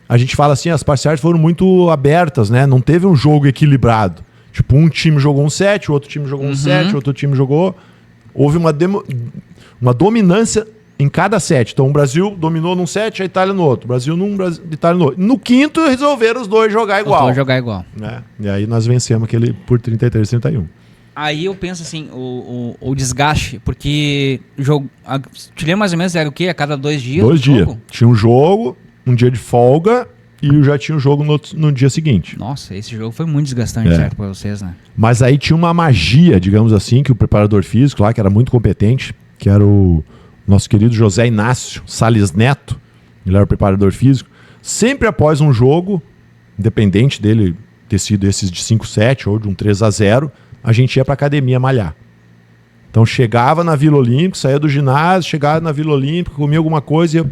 A gente fala assim, as parciais foram muito abertas, né? Não teve um jogo equilibrado. Tipo, um time jogou um set, o outro time jogou um set, o outro time jogou... Houve uma dominância em cada set. Então o Brasil dominou num set, a Itália no outro. O Brasil num, a Itália no outro. No quinto, resolveram os dois jogar igual. Né? E aí nós vencemos aquele por 33-31. Aí eu penso assim, o desgaste, porque te lembra mais ou menos, era o quê? A cada 2 dias? 2 dias. Tinha um jogo, um dia de folga, e eu já tinha um jogo no dia seguinte. Nossa, esse jogo foi muito desgastante, certo, pra vocês, né? Mas aí tinha uma magia, digamos assim, que o preparador físico lá, que era muito competente, que era o nosso querido José Inácio Salles Neto, ele era o preparador físico, sempre após um jogo, independente dele ter sido esses de 5-7 ou de um 3-0, a gente ia pra academia malhar. Então chegava na Vila Olímpica, saía do ginásio, chegava na Vila Olímpica, comia alguma coisa e ia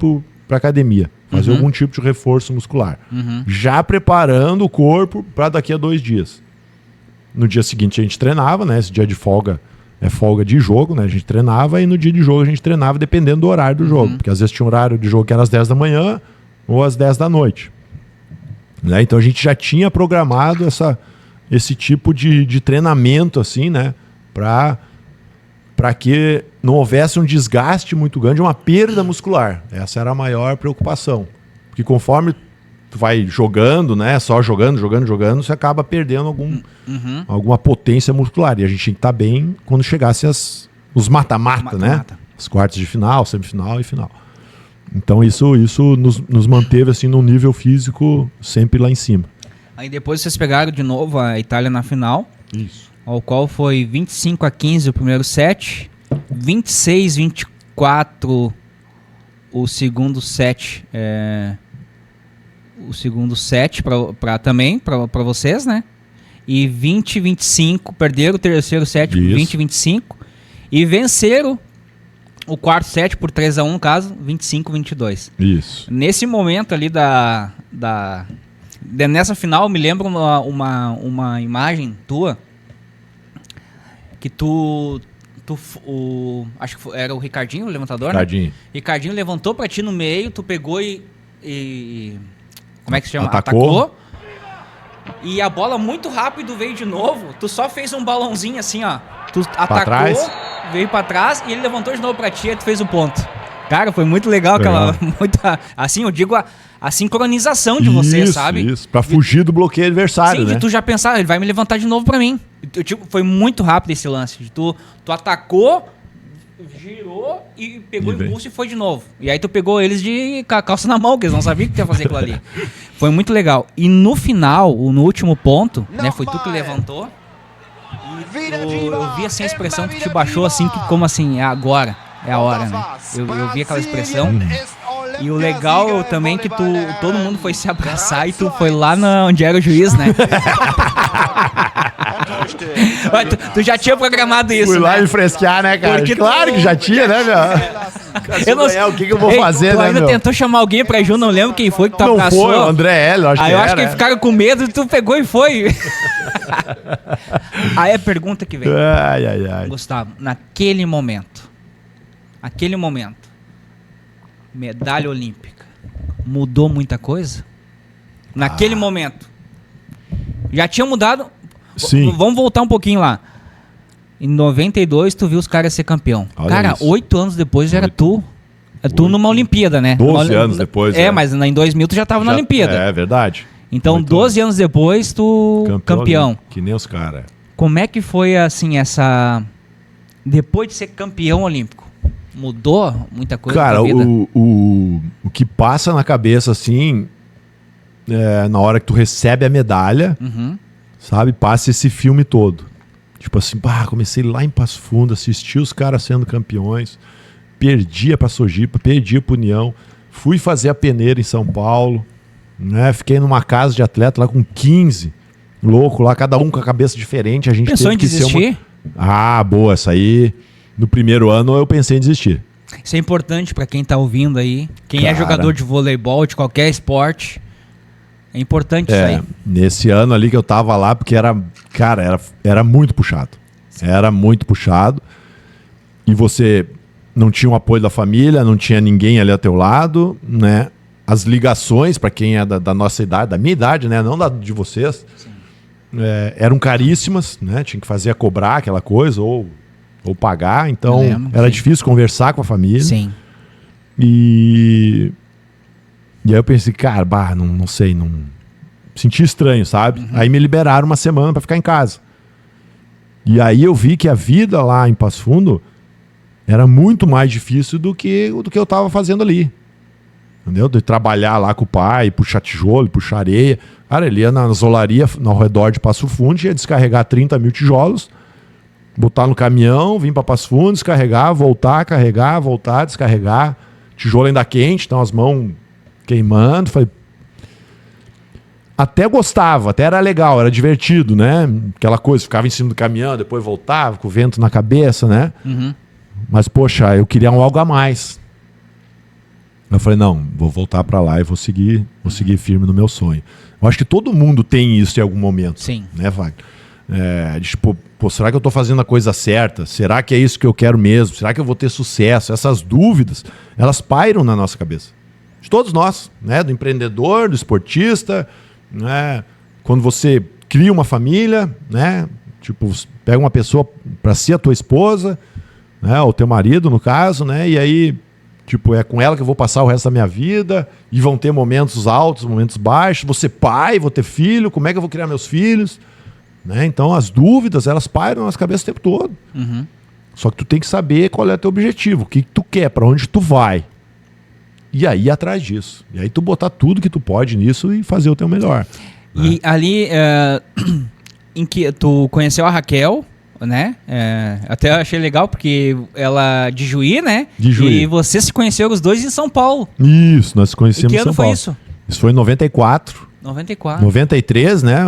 pra academia. Fazer algum tipo de reforço muscular. Já preparando o corpo para daqui a 2 dias. No dia seguinte a gente treinava, né? Esse dia de folga é folga de jogo, né? A gente treinava e no dia de jogo a gente treinava dependendo do horário do jogo. Porque às vezes tinha um horário de jogo que era às 10 da manhã ou às 10 da noite. Né? Então a gente já tinha programado esse tipo de treinamento, assim, né? Para que não houvesse um desgaste muito grande, uma perda muscular. Essa era a maior preocupação. Porque conforme tu vai jogando, né? Só jogando, você acaba perdendo alguma potência muscular. E a gente tinha que estar bem quando chegasse os mata-mata, né? As quartas de final, semifinal e final. Então isso nos manteve assim num nível físico sempre lá em cima. Aí depois vocês pegaram de novo a Itália na final. Isso. Ao qual foi 25-15 o primeiro set, 26-24 o segundo set. O segundo set também para vocês, né? E 20-25, perderam o terceiro set por 20-25 e venceram o quarto set por 3-1, no caso, 25-22. Isso. Nesse momento ali nessa final, me lembro uma imagem tua que acho que era o Ricardinho, o levantador, Ricardinho. né? Ricardinho levantou pra ti no meio, tu pegou e como é que se chama? Atacou. E a bola muito rápido veio de novo, tu só fez um balãozinho assim, ó. Tu atacou, trás. Veio pra trás e ele levantou de novo pra ti e tu fez o ponto. Cara, foi muito legal aquela... assim, eu digo a sincronização de vocês, sabe? Isso, pra fugir do bloqueio adversário, sim, né? de tu já pensar, ele vai me levantar de novo pra mim. Foi muito rápido esse lance. Tu atacou, girou e pegou o impulso e foi de novo. E aí tu pegou eles de calça na mão, que eles não sabiam que tu ia fazer aquilo ali. Foi muito legal. E no final, no último ponto, né, foi tu que levantou. E eu vi assim a expressão que te baixou assim, que como assim, é agora. É a hora, né? Eu vi aquela expressão. E o legal também que todo mundo foi se abraçar e tu foi lá onde era o juiz, né? tu já tinha programado isso, Fui lá né? me fresquear, né, cara? Porque claro que já tinha, né, meu? O que eu vou fazer, tu né, ainda meu? tentou chamar alguém pra ir junto, não lembro quem foi que tu Não abraçou. foi, o André Hélio, acho que Aí eu acho era. que ficaram com medo e tu pegou e foi. Aí a pergunta que vem. Ai. Gustavo, naquele momento, medalha olímpica, mudou muita coisa? Naquele momento. Já tinha mudado? Sim. Vamos voltar um pouquinho lá. Em 92, tu viu os caras ser campeão. Olha Cara, isso. 8 anos depois já era tu. É tu numa Olimpíada, né? 12 anos depois. Mas em 2000 tu já tava na Olimpíada. É verdade. Então, 8 12 anos depois, tu campeão. Que nem os caras. Como é que foi, assim, essa... Depois de ser campeão olímpico? Mudou muita coisa na Cara, tua vida? o que passa na cabeça, assim, na hora que tu recebe a medalha, Uhum. sabe? Passa esse filme todo. Tipo assim, comecei lá em Passo Fundo, assisti os caras sendo campeões, perdia pra Sojipa, perdia pra União, fui fazer a peneira em São Paulo, né? Fiquei numa casa de atleta lá com 15, louco lá, cada um com a cabeça diferente. A gente Pensou teve em que ser desistir? boa, essa aí. No primeiro ano eu pensei em desistir. Isso é importante pra quem tá ouvindo aí. Quem é Cara. jogador de voleibol, de qualquer esporte. É importante isso aí. Nesse ano ali que eu tava lá, porque era muito puxado. Era muito puxado. E você não tinha o apoio da família, não tinha ninguém ali ao teu lado, né? As ligações, pra quem é da nossa idade, da minha idade, né? Não da de vocês, eram caríssimas, né? Tinha que fazer a cobrar aquela coisa, ou pagar. Então, era difícil conversar com a família. Sim. E aí eu pensei, cara, não sei, não senti estranho, sabe? Uhum. Aí me liberaram uma semana pra ficar em casa. E aí eu vi que a vida lá em Passo Fundo era muito mais difícil do que eu tava fazendo ali. Entendeu? De trabalhar lá com o pai, puxar tijolo, puxar areia. Cara, ele ia nas olarias ao redor de Passo Fundo, ia descarregar 30 mil tijolos, botar no caminhão, vir pra Passo Fundo, descarregar, voltar, carregar, voltar, descarregar. Tijolo ainda quente, então as mãos queimando. Falei, até gostava, até era legal, era divertido, né? Aquela coisa, ficava em cima do caminhão, depois voltava com o vento na cabeça, né? Uhum. Mas, poxa, eu queria algo a mais. Eu falei, não, vou voltar pra lá e vou seguir firme no meu sonho. Eu acho que todo mundo tem isso em algum momento. Sim. Né, Wagner? Tipo, será que eu tô fazendo a coisa certa? Será que é isso que eu quero mesmo? Será que eu vou ter sucesso? Essas dúvidas, elas pairam na nossa cabeça. De todos nós, né? Do empreendedor, do esportista, né? Quando você cria uma família, né? Tipo, pega uma pessoa para ser a tua esposa, né? Ou teu marido, no caso, né? E aí, tipo, é com ela que eu vou passar o resto da minha vida, e vão ter momentos altos, momentos baixos. Vou ser pai, vou ter filho, como é que eu vou criar meus filhos? Né? Então, as dúvidas, elas pairam na nossa cabeça o tempo todo. Uhum. Só que tu tem que saber qual é o teu objetivo, o que tu quer, para onde tu vai. E aí ir atrás disso. E aí tu botar tudo que tu pode nisso e fazer o teu melhor. E ali, em que tu conheceu a Raquel, né? Até eu achei legal, porque ela de Juí, né? De Juí. E você se conheceu os dois em São Paulo. Isso, nós conhecemos E que em ano São foi Paulo. isso? Isso foi em 94. 94. 93, né?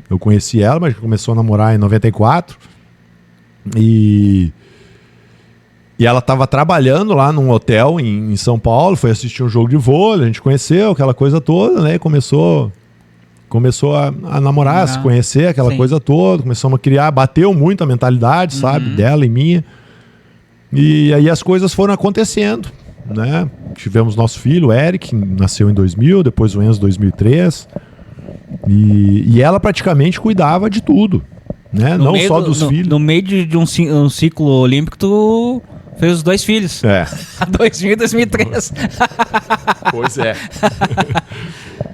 Eu conheci ela, mas começou a namorar em 94. E ela estava trabalhando lá num hotel em São Paulo, foi assistir um jogo de vôlei, a gente conheceu aquela coisa toda, né? E começou a namorar, se conhecer, aquela Sim. coisa toda, começamos a criar, bateu muito a mentalidade, sabe? Dela e minha. E aí as coisas foram acontecendo, né? Tivemos nosso filho, o Eric, que nasceu em 2000, depois o Enzo em 2003. E ela praticamente cuidava de tudo, né? Não só dos filhos. No meio de um ciclo olímpico, tu fez os dois filhos. 2000 e 2003. Pois é.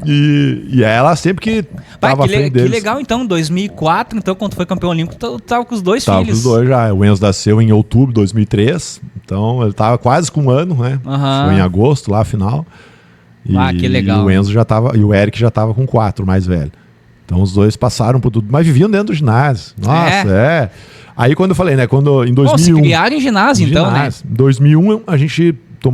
E ela sempre que tava à frente deles. Que legal, então, 2004, então, quando tu foi campeão olímpico, tu tava com os dois Tava filhos. com os dois já. O Enzo nasceu em outubro de 2003, então ele tava quase com um ano, né? Foi em agosto, lá, final. Que legal. E o Enzo já tava, e o Eric já tava com 4, mais velho. Então os dois passaram por tudo, mas viviam dentro do ginásio. Nossa, Aí quando eu falei, né, quando em 2001... se criaram em ginásio, então, né? Em 2001,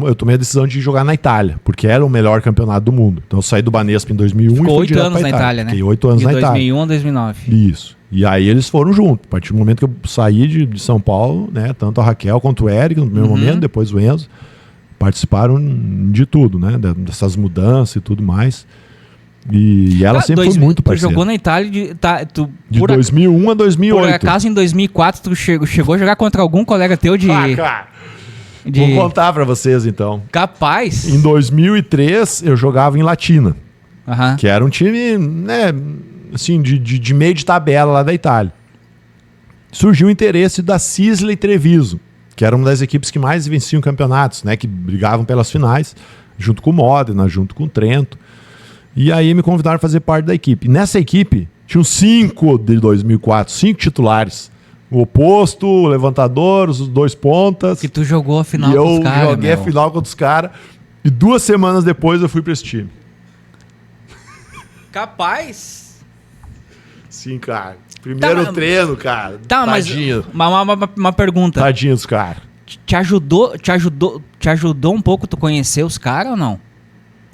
eu tomei a decisão de jogar na Itália, porque era o melhor campeonato do mundo. Então eu saí do Banespa em 2001 Ficou e fui 8 direto anos pra na Itália, né? Fiquei 8 anos de na Itália. 2001 a 2009. Isso. E aí eles foram juntos. A partir do momento que eu saí de São Paulo, né, tanto a Raquel quanto o Eric, no primeiro momento, depois o Enzo, participaram de tudo, né? Dessas mudanças e tudo mais. E ela sempre foi muito parceira. Tu jogou na Itália de 2001 a 2008. Por acaso, em 2004, tu chegou a jogar contra algum colega teu de... Cara, Vou contar pra vocês, então. Capaz. Em 2003, eu jogava em Latina, Aham. que era um time, né, assim, de meio de tabela lá da Itália. Surgiu o interesse da Sisley Treviso, que era uma das equipes que mais venciam campeonatos, né, que brigavam pelas finais, junto com o Modena, junto com o Trento. E aí me convidaram a fazer parte da equipe. Nessa equipe, tinham 5 de 2004, 5 titulares. O oposto, o levantador, os 2 pontas. Que tu jogou a final E com os eu caras, joguei a meu. final contra os caras. E 2 semanas depois eu fui pra esse time. Capaz. Sim, cara. Primeiro Tá, treino, cara. Tá, Tadinho. mas uma pergunta. Tadinho dos caras. Te ajudou um pouco tu conhecer os caras ou não?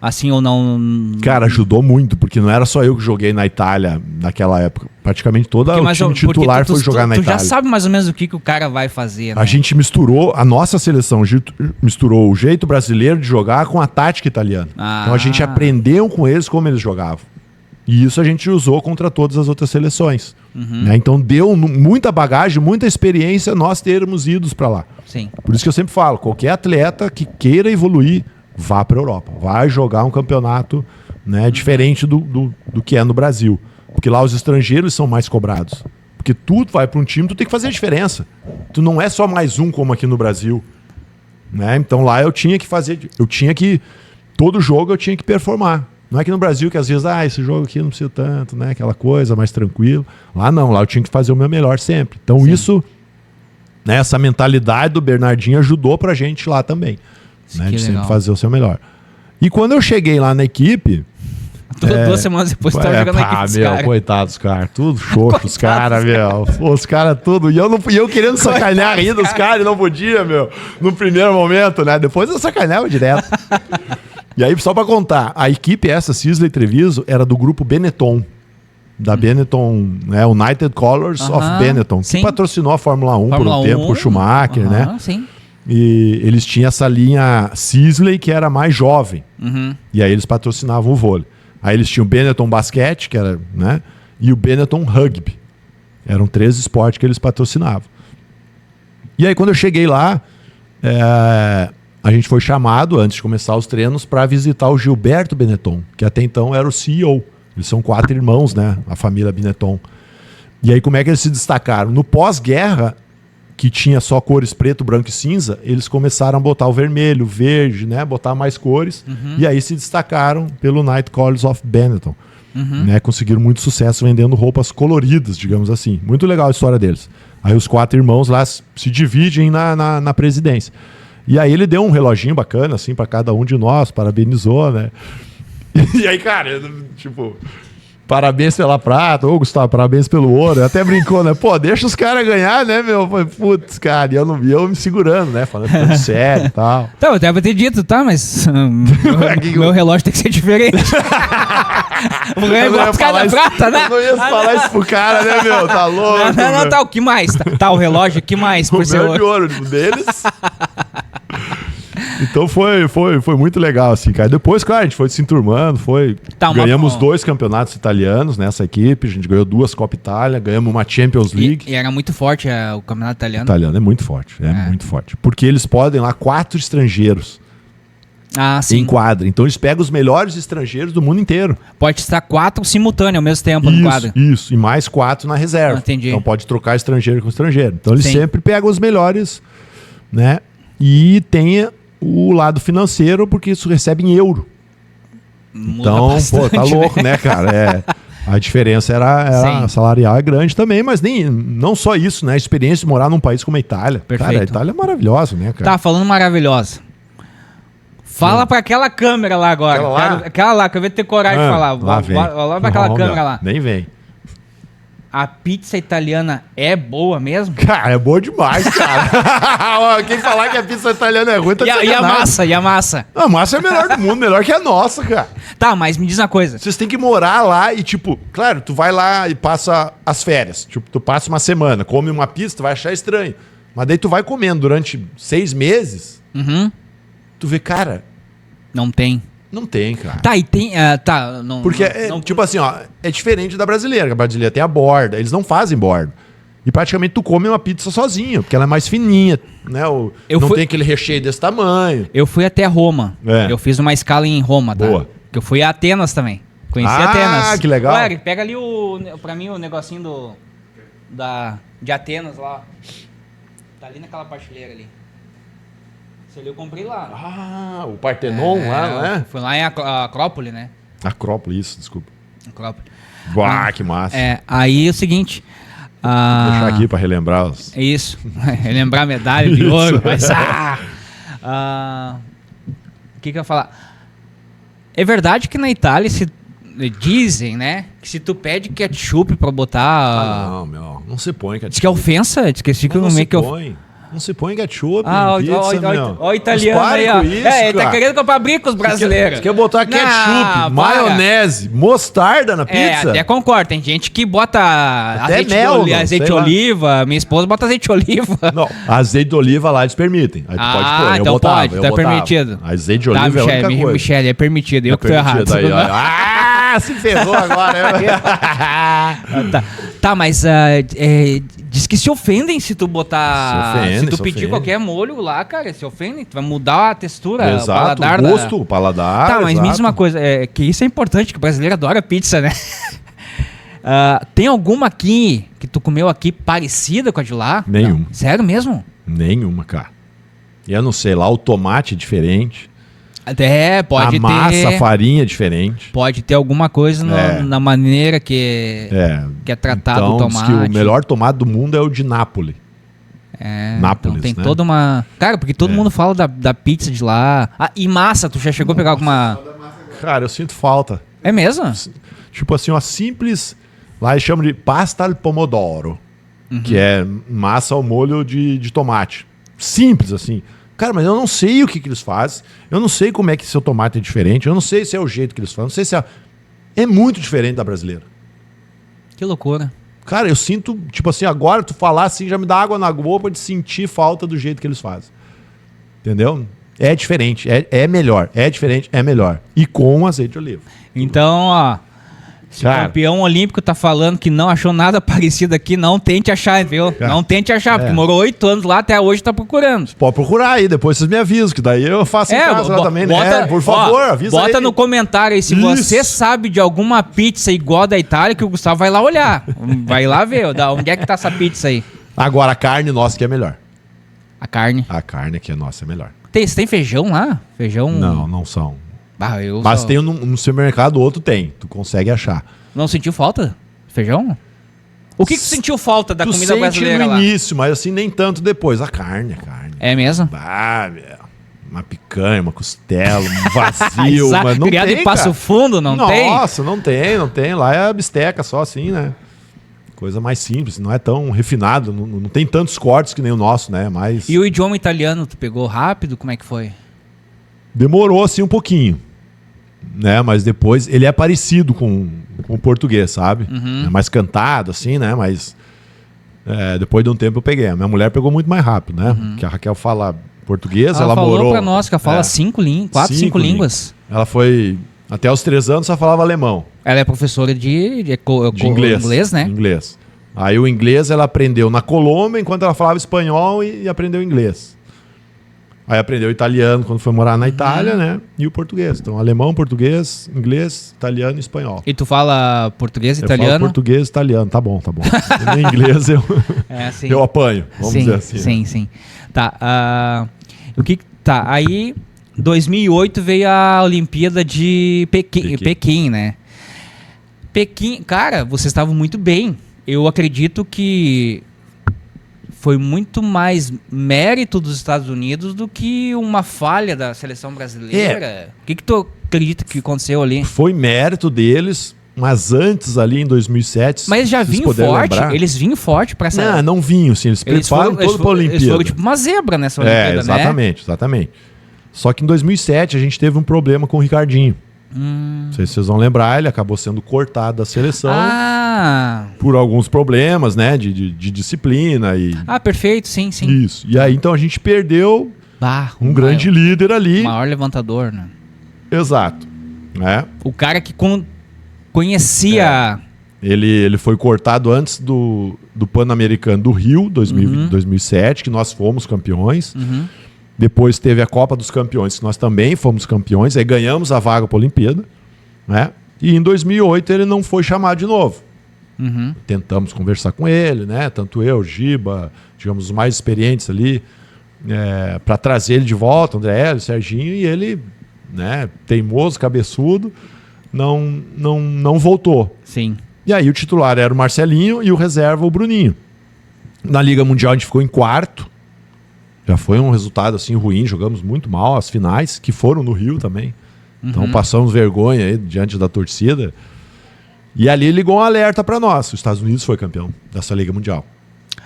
Assim ou não? Cara, ajudou muito, porque não era só eu que joguei na Itália naquela época. Praticamente todo o time titular foi jogar na tu Itália. já sabe mais ou menos o que o cara vai fazer, né? A gente misturou, a nossa seleção misturou o jeito brasileiro de jogar com a tática italiana. Ah. Então a gente aprendeu com eles como eles jogavam. E isso a gente usou contra todas as outras seleções. Né? Então deu muita bagagem, muita experiência nós termos ido para lá. Sim. Por isso que eu sempre falo, qualquer atleta que queira evoluir, vá para a Europa. Vai jogar um campeonato, né, diferente do que é no Brasil. Porque lá os estrangeiros são mais cobrados. Porque tu vai para um time, tu tem que fazer a diferença. Tu não é só mais um como aqui no Brasil. Né? Então lá eu tinha que todo jogo eu tinha que performar. Não é que no Brasil que às vezes, esse jogo aqui não precisa tanto, né? Aquela coisa mais tranquilo. Lá não, lá eu tinha que fazer o meu melhor sempre. Então isso, né, essa mentalidade do Bernardinho ajudou pra gente lá também. Né, de sempre fazer o seu melhor. E quando eu cheguei lá na equipe... 2 semanas depois tu tava jogando na equipe dos caras. Coitados, cara. Tudo xoxo, os caras, meu. Os caras tudo. E eu querendo sacanear ainda os caras e não podia, meu. No primeiro momento, né? Depois eu sacaneava direto. E aí, só pra contar, a equipe essa, Sisley Treviso, era do grupo Benetton. Da Benetton, né? United Colors of Benetton. Que patrocinou a Fórmula 1 por um tempo, o Schumacher, né? Sim. E eles tinham essa linha Sisley, que era mais jovem. E aí eles patrocinavam o vôlei. Aí eles tinham o Benetton Basquete, que era, né? E o Benetton Rugby. Eram 3 esportes que eles patrocinavam. E aí quando eu cheguei lá, a gente foi chamado, antes de começar os treinos, para visitar o Gilberto Benetton, que até então era o CEO. Eles são 4 irmãos, né? A família Benetton. E aí como é que eles se destacaram? No pós-guerra, que tinha só cores preto, branco e cinza, eles começaram a botar o vermelho, o verde, né? Botar mais cores. E aí se destacaram pelo United Colors of Benetton. Né? Conseguiram muito sucesso vendendo roupas coloridas, digamos assim. Muito legal a história deles. Aí os 4 irmãos lá se dividem na presidência. E aí ele deu um reloginho bacana, assim, para cada um de nós, parabenizou, né? E aí, cara, tipo... Parabéns pela prata, ô Gustavo, parabéns pelo ouro. Até brincou, né? Pô, deixa os caras ganhar, né, meu? Falei, putz, cara, e eu não vi, eu me segurando, né? Falando tudo sério e tal. Então, eu deve ter dito, tá? Mas meu relógio tem que ser diferente. Vou ganhar igual os caras da prata, né? Eu não ia falar isso pro cara, né, meu? Tá louco. Não, tá, o que mais? Tá, o relógio, o que mais? O meu de ouro, tipo, deles... Então foi muito legal, assim, cara. Depois, claro, a gente foi se enturmando, ganhamos 2 campeonatos italianos nessa equipe, a gente ganhou 2 Copa Itália, ganhamos uma Champions League. E era muito forte o campeonato italiano? O italiano é muito forte, muito forte. Porque eles podem lá 4 estrangeiros em quadra. Então eles pegam os melhores estrangeiros do mundo inteiro. Pode estar 4 simultâneos ao mesmo tempo no quadro. Isso, e mais 4 na reserva. Entendi. Então pode trocar estrangeiro com estrangeiro. Então eles sempre pegam os melhores, né? E tem o lado financeiro, porque isso recebe em euro. Então, bastante, tá louco, né, cara? A diferença era salarial é grande também, mas não só isso, né? A experiência de morar num país como a Itália. Perfeito. Cara, a Itália é maravilhosa, né, cara? Tá, falando maravilhosa. Fala pra aquela câmera lá agora. Aquela lá, que eu vou ter coragem de falar. Olha pra aquela câmera lá. Nem vem. A pizza italiana é boa mesmo? Cara, é boa demais, cara. Quem falar que a pizza italiana é ruim tá e a massa? E a massa? A massa é a melhor do mundo, melhor que a nossa, cara. Tá, mas me diz uma coisa. Vocês têm que morar lá e, tipo, claro, tu vai lá e passa as férias. Tipo, tu passa uma semana, come uma pizza, tu vai achar estranho. Mas daí tu vai comendo durante 6 meses, tu vê, cara... Não tem. Não tem, cara. Tá, e tem... Porque, tipo assim, ó, é diferente da brasileira. A brasileira tem a borda, eles não fazem borda. E praticamente tu come uma pizza sozinho, porque ela é mais fininha, né? Não tem aquele recheio desse tamanho. Eu fui até Roma. Eu fiz uma escala em Roma, tá? Boa. Que eu fui a Atenas também. Conheci Atenas. Ah, que legal. Ô, Eric, pega ali pra mim o negocinho de Atenas lá. Tá ali naquela prateleira ali. Esse ali eu comprei lá. Ah, o Partenon lá, não é? Fui lá em Acrópole, né? Acrópole, isso, desculpa. Acrópole. Uau, que massa. Aí é o seguinte... Vou deixar aqui pra relembrar os... É isso. Relembrar a medalha de ouro. Mas, o que eu ia falar? É verdade que na Itália dizem, né? Que se tu pede ketchup pra botar... não, meu. Não se põe ketchup. Diz que é ofensa. Diz que Não se põe. Não se põe ketchup em pizza, meu. Ó o italiano Mas aí, para ó. com isso, Ele tá cara. querendo comprar bricos brasileiros. Você quer botar ketchup, maionese, mostarda na pizza? Até concordo. Tem gente que bota azeite mel, azeite sei de lá. oliva. Minha esposa bota azeite de oliva. Não, azeite de oliva lá eles permitem. Aí tu pode pôr. Eu então botava, pode, eu tá botava. permitido. Azeite de oliva é a única coisa. Michele, é permitido. Eu que tô errado. Aí, se ferrou agora. Tá, mas diz que se ofendem se tu botar... Se ofendem, se tu se pedir ofendem. qualquer molho lá, cara, se ofendem. Tu vai mudar a textura, Exato, o paladar o gosto, o paladar. Tá, mas me diz exato. uma coisa, que isso é importante, que o brasileiro adora pizza, né? Tem alguma aqui que tu comeu aqui parecida com a de lá? Nenhuma. Não. Sério mesmo? Nenhuma, cara. Eu não sei, lá o tomate é diferente. Pode a massa, ter... a farinha é diferente. Pode ter alguma coisa na maneira que é tratado então, o diz tomate. que o melhor tomate do mundo é o de Nápoles. Nápoles, então tem né? toda uma... Cara, porque todo mundo fala da pizza de lá. E massa, tu já chegou a pegar alguma... Cara, eu sinto falta. É mesmo? Tipo assim, uma simples... Lá eles chamam de pasta al pomodoro. Que é massa ao molho de tomate. Simples, assim. Cara, mas eu não sei o que eles fazem. Eu não sei como é que seu tomate é diferente. Eu não sei se é o jeito que eles fazem. Não sei se é... É muito diferente da brasileira. Que loucura. Cara, eu sinto... Tipo assim, agora tu falar assim, já me dá água na boca de sentir falta do jeito que eles fazem. Entendeu? É diferente. É melhor. É diferente, é melhor. E com azeite de oliva. Então, ó... Se o Cara. campeão olímpico tá falando que não achou nada parecido aqui, não tente achar, viu? Cara. Não tente achar, porque morou 8 anos lá, até hoje tá procurando. Pode procurar aí, depois vocês me avisam, que daí eu faço em casa lá também, né? Por favor, avisa aí. Bota no comentário aí se Isso. você sabe de alguma pizza igual da Itália, que o Gustavo vai lá olhar. Vai lá ver, onde é que tá essa pizza aí? Agora, a carne nossa que é melhor. A carne. A carne aqui é nossa é melhor. Tem feijão lá? Feijão... Não são. Eu Mas só- tem no supermercado, outro tem. Tu consegue achar. Não sentiu falta? Feijão? O que tu sentiu falta da Tu comida sente brasileira no lá? início, mas assim, nem tanto depois. A carne. É mesmo? Meu. Uma picanha, uma costela, um vazio. mas não Criado tem, em Passo cara. Fundo, não tem? Nossa, não tem. Lá é a bisteca só assim, né? Coisa mais simples, não é tão refinado. Não tem tantos cortes que nem o nosso, né? Mas E o idioma italiano, tu pegou rápido? Como é que foi? demorou assim um pouquinho. Né? Mas depois ele é parecido com o português, sabe? É mais cantado, assim, né? Mas depois de um tempo eu peguei. A minha mulher pegou muito mais rápido, né? Porque a Raquel fala português, ela falou morou... pra nós que ela fala 5 línguas. Ela foi... Até os 3 anos só falava alemão. Ela é professora de inglês. né? Inglês. Aí o inglês ela aprendeu na Colômbia, enquanto ela falava espanhol e aprendeu inglês. Aí aprendeu italiano quando foi morar na Itália, né? E o português. Então, alemão, português, inglês, italiano e espanhol. E tu fala português e Eu falo italiano? português e italiano. Tá bom. Em inglês Sim. eu apanho, vamos dizer assim. Sim. Tá, aí 2008 veio a Olimpíada de Pequim, né? Pequim, cara, vocês estavam muito bem. Eu acredito que foi muito mais mérito dos Estados Unidos do que uma falha da seleção brasileira. O que tu acredita que aconteceu ali? Foi mérito deles, mas antes ali em 2007... Mas já vocês vinham puderem forte, lembrar- eles vinham forte pra essa... Não vinham, sim. Eles preparam todo pra Olimpíada. Eles foram tipo uma zebra nessa Olimpíada, exatamente. Só que em 2007 a gente teve um problema com o Ricardinho. Não sei se vocês vão lembrar, ele acabou sendo cortado da seleção por alguns problemas, né, de disciplina e... perfeito, sim. Isso. E aí, então, a gente perdeu um grande líder ali. Maior levantador, né? Exato. O cara que conhecia Ele foi cortado antes do Pan-Americano do Rio, 2007, que nós fomos campeões. Depois teve a Copa dos Campeões, que nós também fomos campeões. Aí ganhamos a vaga para a Olimpíada, né? E em 2008 ele não foi chamado de novo. Tentamos conversar com ele, né? Tanto eu, Giba, digamos, os mais experientes ali, para trazer ele de volta, André Hélio, Serginho, e ele, né, teimoso, cabeçudo, não voltou. Sim. E aí o titular era o Marcelinho e o reserva o Bruninho. Na Liga Mundial a gente ficou em quarto. Já foi um resultado assim ruim, jogamos muito mal as finais, que foram no Rio também. Então passamos vergonha aí diante da torcida. E ali ligou um alerta para nós. Os Estados Unidos foi campeão dessa Liga Mundial.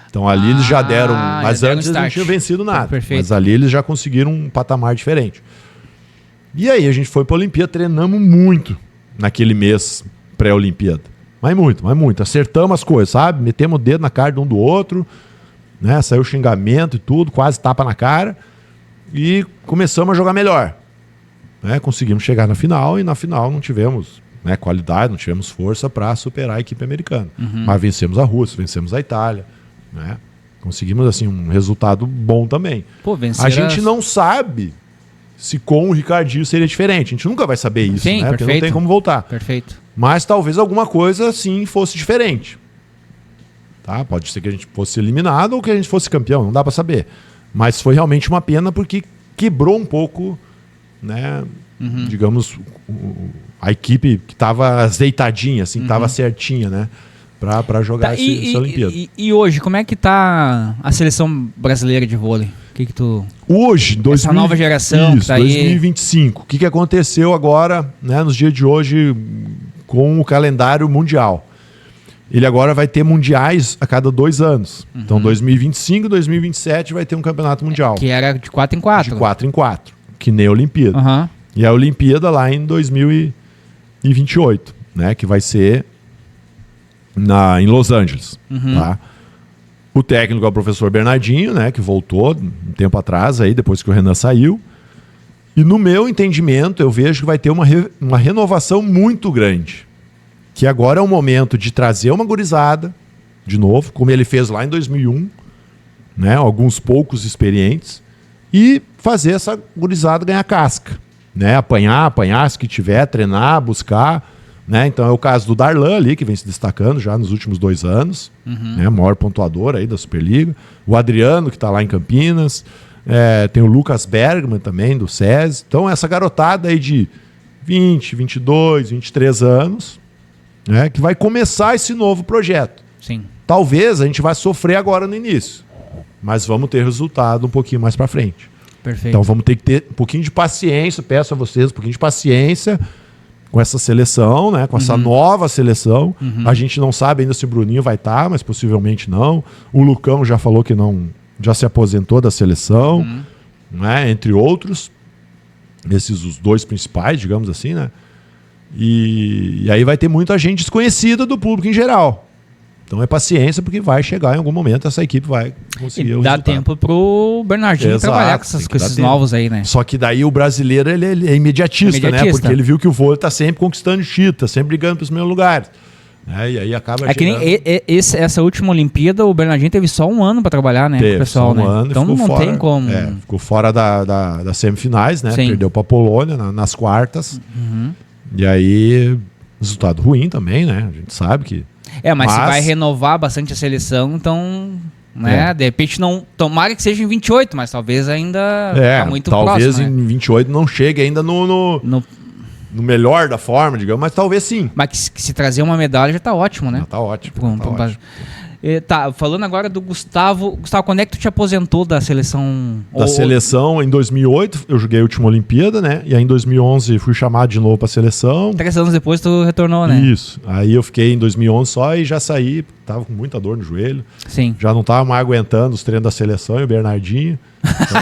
Então ali eles já deram... Mas antes eles não tinham vencido nada. Perfeito. Mas ali eles já conseguiram um patamar diferente. E aí a gente foi para a Olimpíada, treinamos muito naquele mês pré-Olimpíada. Mas muito. Acertamos as coisas, sabe? Metemos o dedo na cara de um do outro, né? Saiu xingamento e tudo, quase tapa na cara. E começamos a jogar melhor. Né? Conseguimos chegar na final e na final não tivemos, né, qualidade, não tivemos força para superar a equipe americana. Mas vencemos a Rússia, vencemos a Itália, né? Conseguimos assim um resultado bom também. Pô, a gente não sabe se com o Ricardinho seria diferente. A gente nunca vai saber isso, Sim, né? Porque perfeito. não tem como voltar. Perfeito. Mas talvez alguma coisa sim fosse diferente. Tá? Pode ser que a gente fosse eliminado ou que a gente fosse campeão, não dá para saber. Mas foi realmente uma pena porque quebrou um pouco, né, digamos, a equipe que estava azeitadinha, assim, que estava certinha, né, para jogar essa Olimpíada. E hoje, como é que tá a seleção brasileira de vôlei? O que tu... Hoje, essa nova geração que tá 2025. O que aconteceu agora, né, nos dias de hoje com o calendário mundial? Ele agora vai ter mundiais a cada 2 anos. Então, 2025 e 2027 vai ter um campeonato mundial. Que era de 4 em 4. De 4 em 4, que nem a Olimpíada. E a Olimpíada lá em 2028, né, que vai ser em Los Angeles. Tá? O técnico é o professor Bernardinho, né, que voltou um tempo atrás, aí, depois que o Renan saiu. E no meu entendimento, eu vejo que vai ter uma renovação muito grande. Que agora é o momento de trazer uma gurizada, de novo, como ele fez lá em 2001, né, alguns poucos experientes, e fazer essa gurizada ganhar casca. Né, apanhar se que tiver, treinar, buscar. Né, então é o caso do Darlan ali, que vem se destacando já nos últimos 2 anos, né, maior pontuador aí da Superliga. O Adriano, que está lá em Campinas. Tem o Lucas Bergman também, do SESI. Então essa garotada aí de 20, 22, 23 anos, né, que vai começar esse novo projeto. Sim. Talvez a gente vai sofrer agora no início, mas vamos ter resultado um pouquinho mais para frente. Perfeito. Então vamos ter que ter um pouquinho de paciência, peço a vocês um pouquinho de paciência com essa seleção, né, com essa nova seleção. A gente não sabe ainda se o Bruninho vai estar, mas possivelmente não. O Lucão já falou que não, já se aposentou da seleção, né, entre outros. Esses os 2 principais, digamos assim, né? E aí vai ter muita gente desconhecida do público em geral. Então é paciência, porque vai chegar em algum momento, essa equipe vai conseguir o dá resultado. tempo pro Bernardinho trabalhar com esses novos aí, né? Só que daí o brasileiro ele é imediatista, né? Porque ele viu que o vôlei tá sempre conquistando título, tá sempre brigando pros primeiros lugares. E aí acaba que nem essa última Olimpíada, o Bernardinho teve só 1 ano para trabalhar, né? Teve, com o pessoal, só 1 ano, então não fora, tem como. Ficou fora das semifinais, né? Sim. Perdeu pra Polônia nas quartas. E aí, resultado ruim também, né? A gente sabe que... Mas se vai renovar bastante a seleção, então, né? De repente não... Tomara que seja em 28, mas talvez ainda tá muito talvez próximo, em 28 não chegue ainda no melhor da forma, digamos, mas talvez sim. Mas que se trazer uma medalha já tá ótimo, né? Tá ótimo. Ótimo. Falando agora do Gustavo. Gustavo, quando é que tu te aposentou da seleção? Seleção, em 2008, eu joguei a última Olimpíada, né? E aí em 2011 fui chamado de novo pra seleção. 3 anos depois tu retornou, né? Isso. Aí eu fiquei em 2011 só e já saí, tava com muita dor no joelho. Sim. Já não tava mais aguentando os treinos da seleção e o Bernardinho. Então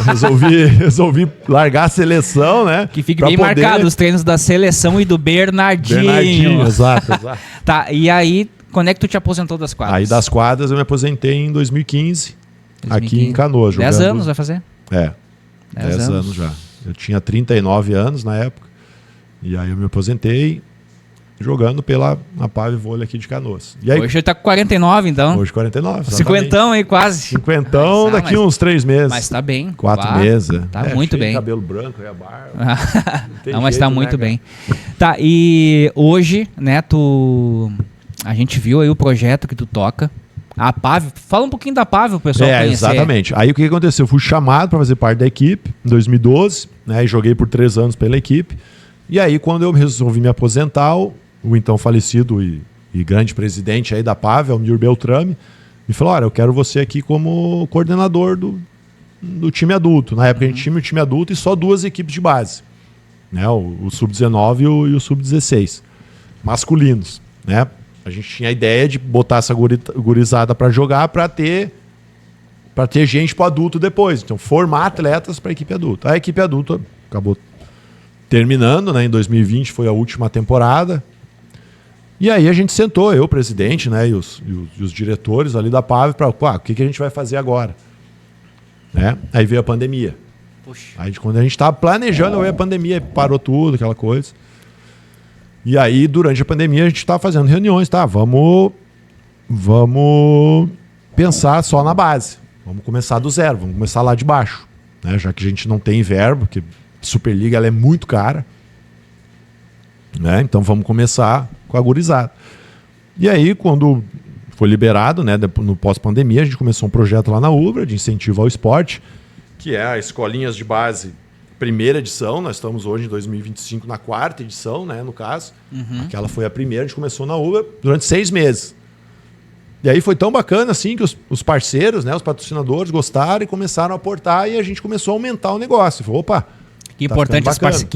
resolvi largar a seleção, né? Que fique bem marcado os treinos da seleção e do Bernardinho. Exato. Tá, e aí... Quando é que tu te aposentou das quadras? Aí das quadras eu me aposentei em 2015, aqui em Canoas. 10 anos vai fazer? 10 anos já. Eu tinha 39 anos na época. E aí eu me aposentei. jogando pela Apave Vôlei aqui de Canoas. E aí, Hoje ele tá com 49, então. hoje 49. exatamente. Cinquentão aí, quase. Cinquentão Mas, daqui uns 3 meses. Mas tá bem. 4 meses. Tá muito cheio de bem. cabelo branco e a barba. tem Não, mas tá jeito, muito né, bem. Tá, e hoje, né, a gente viu aí o projeto que tu toca. A Pave, fala um pouquinho da Pave, o pessoal conhecer. Exatamente. Aí o que aconteceu? Eu fui chamado para fazer parte da equipe em 2012, né? E joguei por 3 anos pela equipe. E aí, quando eu resolvi me aposentar, o então falecido e grande presidente aí da Pave, Almir Beltrame, me falou: olha, eu quero você aqui como coordenador do time adulto. Na época a gente tinha o time adulto e só 2 equipes de base, né? O Sub-19 e o Sub-16, masculinos, né? A gente tinha a ideia de botar essa gurizada para jogar, para ter gente para adulto depois. Então, formar atletas para a equipe adulta. A equipe adulta acabou terminando, né? Em 2020 foi a última temporada. E aí a gente sentou, eu, presidente, né? E os diretores ali da Pave, para o que a gente vai fazer agora? Né? Aí veio a pandemia. Puxa. Aí quando a gente estava planejando, veio a pandemia, parou tudo, aquela coisa. E aí, durante a pandemia, a gente estava fazendo reuniões, tá? Vamos pensar só na base. Vamos começar do zero, vamos começar lá de baixo. Né? Já que a gente não tem verbo, porque Superliga ela é muito cara. Né? Então vamos começar com a gurizada. E aí, quando foi liberado, né, no pós-pandemia, a gente começou um projeto lá na Ubra de incentivo ao esporte, que é a Escolinhas de Base, primeira edição. Nós estamos hoje em 2025 na 4ª edição, né, no caso. Uhum. Aquela foi a primeira, a gente começou na Ubra durante 6 meses. E aí foi tão bacana assim que os parceiros, né, os patrocinadores gostaram e começaram a aportar, e a gente começou a aumentar o negócio. Falou, opa, que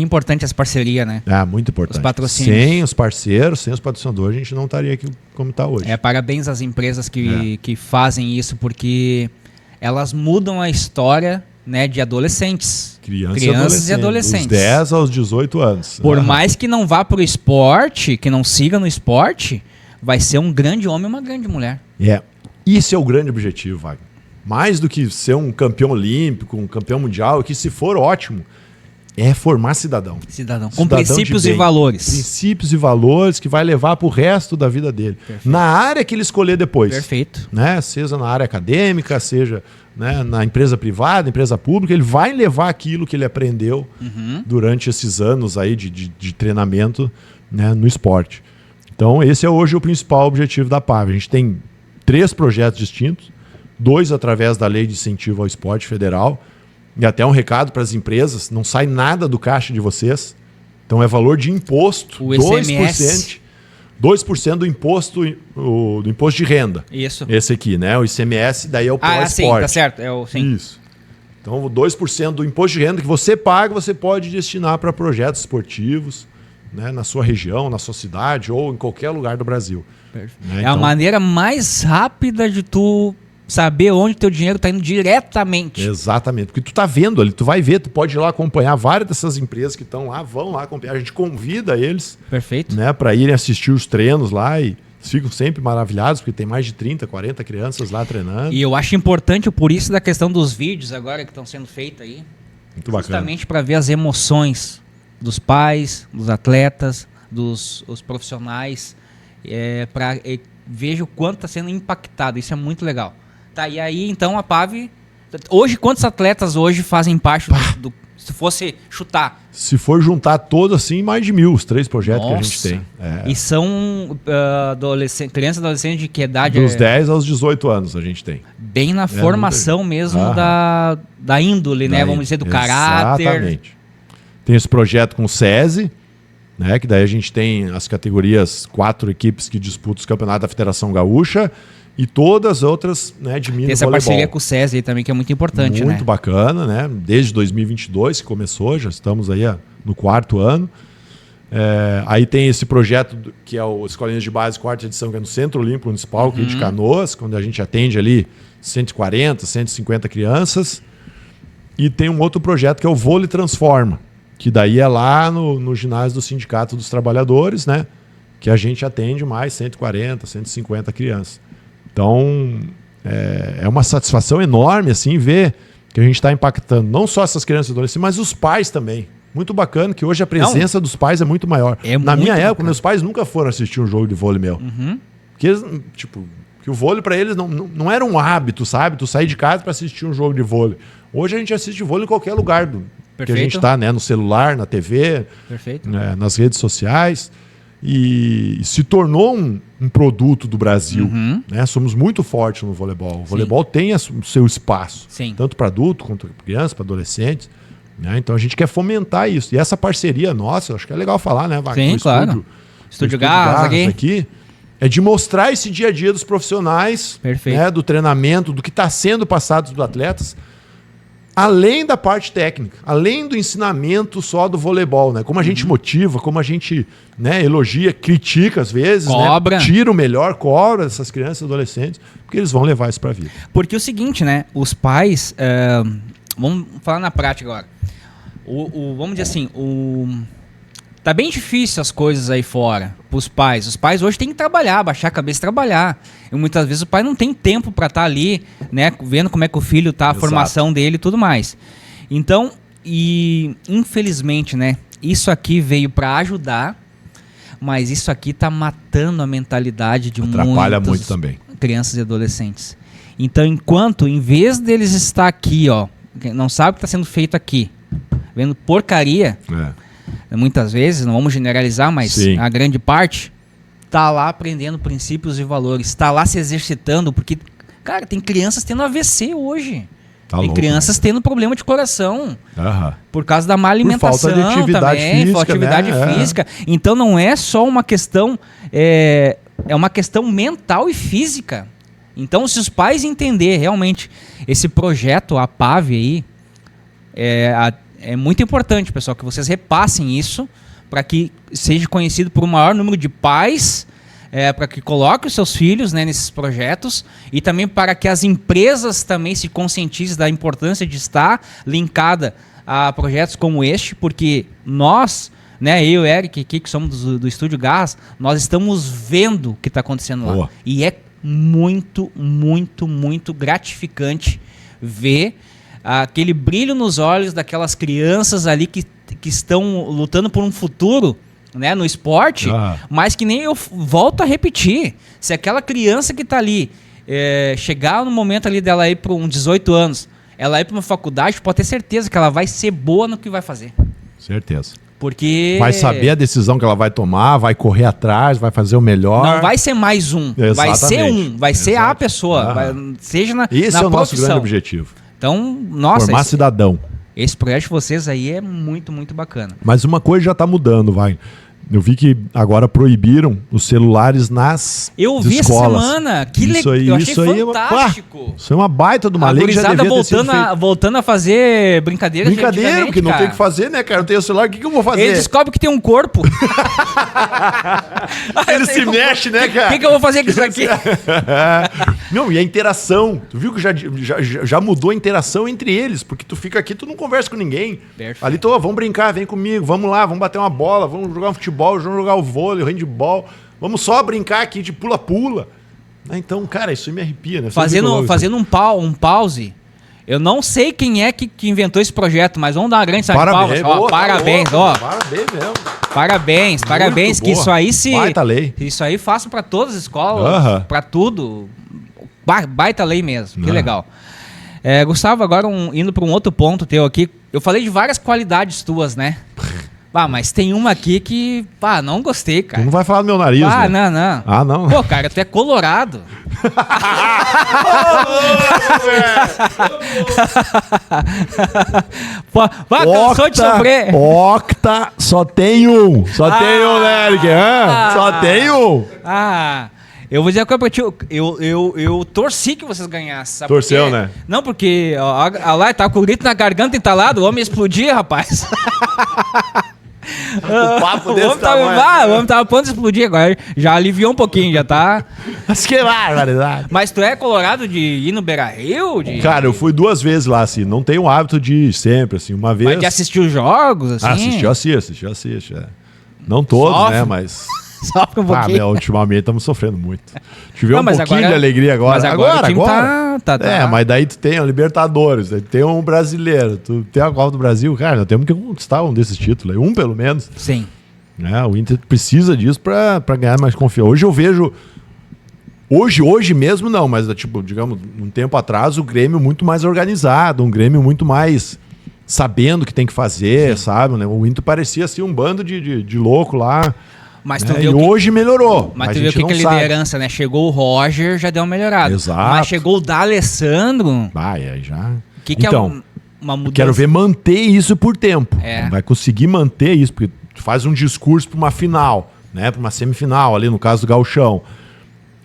importante essa parceria, né? Muito importante. Os patrocínios. Sem os parceiros, sem os patrocinadores, a gente não estaria aqui como está hoje. Parabéns às empresas que fazem isso, porque elas mudam a história, né, de adolescentes. Crianças e adolescentes. Dos 10 aos 18 anos. Por mais que não vá pro esporte, que não siga no esporte, vai ser um grande homem e uma grande mulher. Isso é o grande objetivo, Wagner. Mais do que ser um campeão olímpico, um campeão mundial, que se for ótimo, é formar cidadão. Com princípios e valores. Princípios e valores que vai levar para o resto da vida dele. Perfeito. Na área que ele escolher depois. Perfeito. Né? Seja na área acadêmica, seja, né, na empresa privada, empresa pública, ele vai levar aquilo que ele aprendeu durante esses anos aí de treinamento, né, no esporte. Então, esse é hoje o principal objetivo da PAV. A gente tem 3 projetos distintos, 2 através da Lei de Incentivo ao Esporte Federal. E até um recado para as empresas: não sai nada do caixa de vocês. Então é valor de imposto, o ICMS. 2% do imposto de renda. Isso. Esse aqui, né? O ICMS, daí é o pró-esporte. Sim, tá certo. Sim. Isso. Então, 2% do imposto de renda que você paga, você pode destinar para projetos esportivos, né, na sua região, na sua cidade ou em qualquer lugar do Brasil. Né? É a maneira mais rápida de tu saber onde teu dinheiro está indo diretamente. Exatamente, porque tu tá vendo ali, tu vai ver, tu pode ir lá acompanhar várias dessas empresas que estão lá, vão lá acompanhar, a gente convida eles, perfeito, né, para irem assistir os treinos lá, e ficam sempre maravilhados, porque tem mais de 30, 40 crianças lá treinando. E eu acho importante, por isso, da questão dos vídeos agora que estão sendo feitos aí, muito justamente para ver as emoções dos pais, dos atletas, dos profissionais, para veja o quanto está sendo impactado. Isso é muito legal. Tá, e aí, então, a PAV... Hoje, quantos atletas hoje fazem parte do... Se fosse chutar? Se for juntar todos, assim, mais de 1.000, os 3 projetos. Nossa. Que a gente tem. E são crianças e adolescentes de que idade? Dos 10 aos 18 anos a gente tem. Bem na formação mesmo da índole, né? Vamos dizer, do caráter. Exatamente. Tem esse projeto com o SESI, né? Que daí a gente tem as categorias, 4 equipes que disputam os campeonatos da Federação Gaúcha, e todas as outras, né, de mini voleibol. Essa parceria com o SESI também, que é muito importante, muito bacana, né? Desde 2022 que começou, já estamos aí no 4º ano. Aí tem esse projeto que é o Escolinhas de Base 4ª edição, que é no Centro Olímpico Municipal aqui de Canoas, onde a gente atende ali 140, 150 crianças. E tem um outro projeto que é o Vôlei Transforma, que daí é lá no ginásio do Sindicato dos Trabalhadores, né? Que a gente atende mais 140, 150 crianças. Então, é uma satisfação enorme assim ver que a gente está impactando não só essas crianças e adolescentes, mas os pais também. muito bacana, que hoje a presença dos pais é muito maior. Na minha época, meus pais nunca foram assistir um jogo de vôlei meu. Porque eles, tipo, que o vôlei pra eles não era um hábito, sabe? Tu sair de casa pra assistir um jogo de vôlei. Hoje a gente assiste vôlei em qualquer lugar que a gente tá, né? No celular, na TV, nas redes sociais. E se tornou um produto do Brasil. Né? Somos muito fortes no voleibol. O voleibol tem o seu espaço, tanto para adulto quanto para crianças, para adolescentes. Né? Então a gente quer fomentar isso. E essa parceria nossa, acho que é legal falar, né, Wagner? Sim, claro. Estúdio Garras aqui. É de mostrar esse dia a dia dos profissionais, né, do treinamento, do que está sendo passado dos atletas, além da parte técnica, além do ensinamento só do voleibol, né? Como a gente motiva, como a gente, né, elogia, critica às vezes, cobra, né? Tira o melhor, cobra essas crianças e adolescentes, porque eles vão levar isso para a vida. Porque é o seguinte, né? Os pais, vamos falar na prática agora. Vamos dizer assim, tá bem difícil as coisas aí fora pros pais. Os pais hoje têm que trabalhar, baixar a cabeça e trabalhar. E muitas vezes o pai não tem tempo para estar ali, né, vendo como é que o filho tá, a formação dele e tudo mais. Então, infelizmente, né, isso aqui veio para ajudar, mas isso aqui tá matando a mentalidade de muitas crianças e adolescentes. Então, em vez deles estar aqui, ó, não sabe o que está sendo feito aqui, vendo porcaria... Muitas vezes, não vamos generalizar, mas a grande parte tá lá aprendendo princípios e valores, tá lá se exercitando, porque, cara, tem crianças tendo AVC hoje. Tem crianças tendo problema de coração. Por causa da má alimentação também, falta de atividade física. Então não é só uma questão, é uma questão mental e física. Então, se os pais entenderem realmente esse projeto, a PAV aí, é muito importante, pessoal, que vocês repassem isso para que seja conhecido por um maior número de pais, para que coloquem os seus filhos, né, nesses projetos, e também para que as empresas também se conscientizem da importância de estar linkada a projetos como este, porque nós, né, eu e o Eric, aqui, que somos do Estúdio Garras, nós estamos vendo o que está acontecendo lá. E é muito, muito, muito gratificante ver aquele brilho nos olhos daquelas crianças ali que estão lutando por um futuro, né, no esporte, mas que nem eu volto a repetir. Se aquela criança que está ali chegar no momento ali dela ir para uns 18 anos, ela ir para uma faculdade, pode ter certeza que ela vai ser boa no que vai fazer. Certeza. Porque... vai saber a decisão que ela vai tomar, vai correr atrás, vai fazer o melhor. Não vai ser mais um, vai ser a pessoa, seja na Esse é o nosso grande objetivo. Então, nossa... formar cidadão. Esse projeto de vocês aí é muito, muito bacana. Mas uma coisa já está mudando, vai. Eu vi que agora proibiram os celulares nas escolas. Eu vi essa semana. Que legal. Eu achei fantástico. Isso é uma baita de uma lei que já devia ter sido feita. Voltando a fazer brincadeiras. Brincadeira, porque não tem o que fazer, né, cara? Eu tenho o celular, o que eu vou fazer? Ele descobre que tem um corpo. Ele se mexe, né, cara? O que eu vou fazer com isso aqui? Não, e a interação. Tu viu que já mudou a interação entre eles, porque tu fica aqui, tu não conversa com ninguém. Perfeito. Ali tu, vamos brincar, vem comigo, vamos lá, vamos bater uma bola, vamos jogar um futebol, vamos jogar o vôlei, o handball, vamos só brincar aqui de pula-pula. Então, cara, isso me arrepia, né? Fazendo um pause. Eu não sei quem é que inventou esse projeto, mas vamos dar uma grande salva de palmas. Parabéns, Parabéns mesmo. Parabéns, que isso aí baita lei. Isso aí façam para todas as escolas, para tudo. Baita lei mesmo, que legal. Gustavo, agora indo para um outro ponto teu aqui, eu falei de várias qualidades tuas, né? Mas tem uma aqui que, não gostei, cara. Tu não vai falar do meu nariz, né? Não. Ah, não? Pô, cara, tu é colorado. Cansou de sofrer. Octa, só tem um. Só tem um, né, Eric? Só tem um. Eu vou dizer uma coisa pra ti, eu torci que vocês ganhassem. Sabe? Torceu, né? Não, porque lá tá com o grito na garganta entalado, o homem explodia, rapaz. O papo desse tamanho. O homem tava a ponto de explodir agora. Já aliviou um pouquinho, já tá. Mas que barbaridade. Mas tu é colorado de ir no Beira-Rio? Cara, eu fui 2 vezes lá, assim. Não tenho o hábito de ir sempre, assim. Uma vez. Mas de assistir os jogos, assim? Assisti. Não todos, né? Mas. Sofre um pouquinho. Meu, ultimamente estamos sofrendo muito. Tive um mas pouquinho agora- de alegria agora. mas agora o time tá- É, mas daí tu tem a Libertadores, aí tu tem um brasileiro, tu tem a Copa do Brasil. Cara, nós temos que conquistar um desses títulos, aí, um pelo menos. Sim. Né? O Inter precisa disso pra ganhar mais confiança. Hoje eu vejo... Hoje mesmo não, mas tipo, digamos, um tempo atrás o Grêmio muito mais organizado, um Grêmio muito mais sabendo o que tem que fazer, sabe? Né? O Inter parecia assim um bando de louco lá. Mas né? tu viu E que... hoje melhorou. Mas a tu viu gente que não a sabe. liderança, né? Chegou o Roger, já deu uma melhorada. Exato. Mas chegou o D'Alessandro, Vai, aí já. o que é Então, uma mudança? quero ver manter isso por tempo. É. Vai conseguir manter isso, porque tu faz um discurso para uma final, né? Para uma semifinal, ali no caso do Gauchão.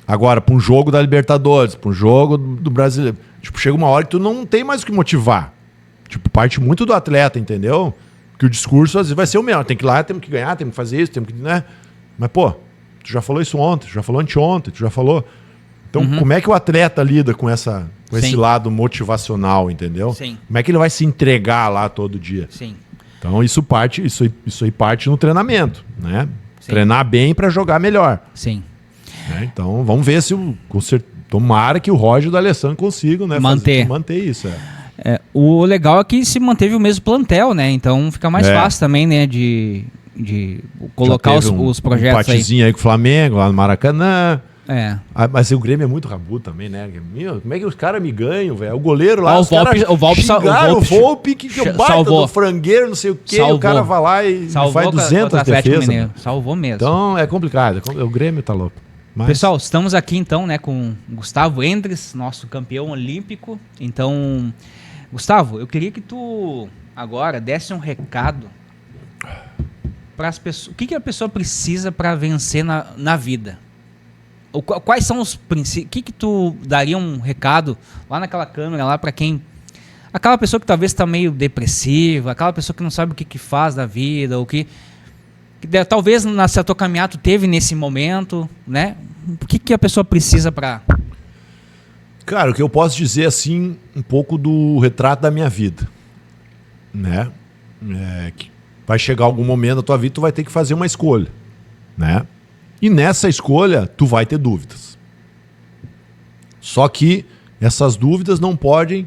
Agora, para um jogo da Libertadores, para um jogo do Brasileiro. Tipo, chega uma hora que tu não tem mais o que motivar. Tipo, parte muito do atleta, entendeu? Que o discurso às vezes vai ser o mesmo. Tem que ir lá, temos que ganhar, temos que fazer isso, temos que... né? Mas, pô, tu já falou isso ontem, tu já falou anteontem, tu já falou... Então, como é que o atleta lida com esse Sim. lado motivacional, entendeu? Sim. Como é que ele vai se entregar lá todo dia? Sim. Então, isso aí parte no treinamento, né? Sim. Treinar bem para jogar melhor. Sim. Né? Então, vamos ver se tomara que o Roger e o Alessandro consigam, né? Manter isso, O legal é que se manteve o mesmo plantel, né? Então fica mais fácil também, né? De colocar Já teve os projetos um empatezinho aí com o Flamengo, lá no Maracanã. É. Mas o Grêmio é muito rabudo também, né? Meu, como é que os caras me ganham, velho? O goleiro lá, Ó, os caras o Volpe xingaram o Volpe, que é o baita salvou. do frangueiro, não sei o quê. Salvou. O cara vai lá e Salvou faz contra 200 o Atlético defesas. Mineiro. Mano. Salvou mesmo. Então é complicado. O Grêmio tá louco. Mas... Pessoal, estamos aqui então, né, com Gustavo Endres, nosso campeão olímpico. Então, Gustavo, eu queria que tu agora desse um recado para as pessoas. O que a pessoa precisa para vencer na vida? Quais são os princípios? O que tu daria um recado lá naquela câmera lá para quem? Aquela pessoa que talvez está meio depressiva, aquela pessoa que não sabe o que faz da vida, ou que talvez na tua caminhada tu teve nesse momento, né? O que a pessoa precisa para... Cara, o que eu posso dizer, assim, um pouco do retrato da minha vida, né? Que vai chegar algum momento da tua vida, tu vai ter que fazer uma escolha, né? E nessa escolha, tu vai ter dúvidas. Só que essas dúvidas não podem,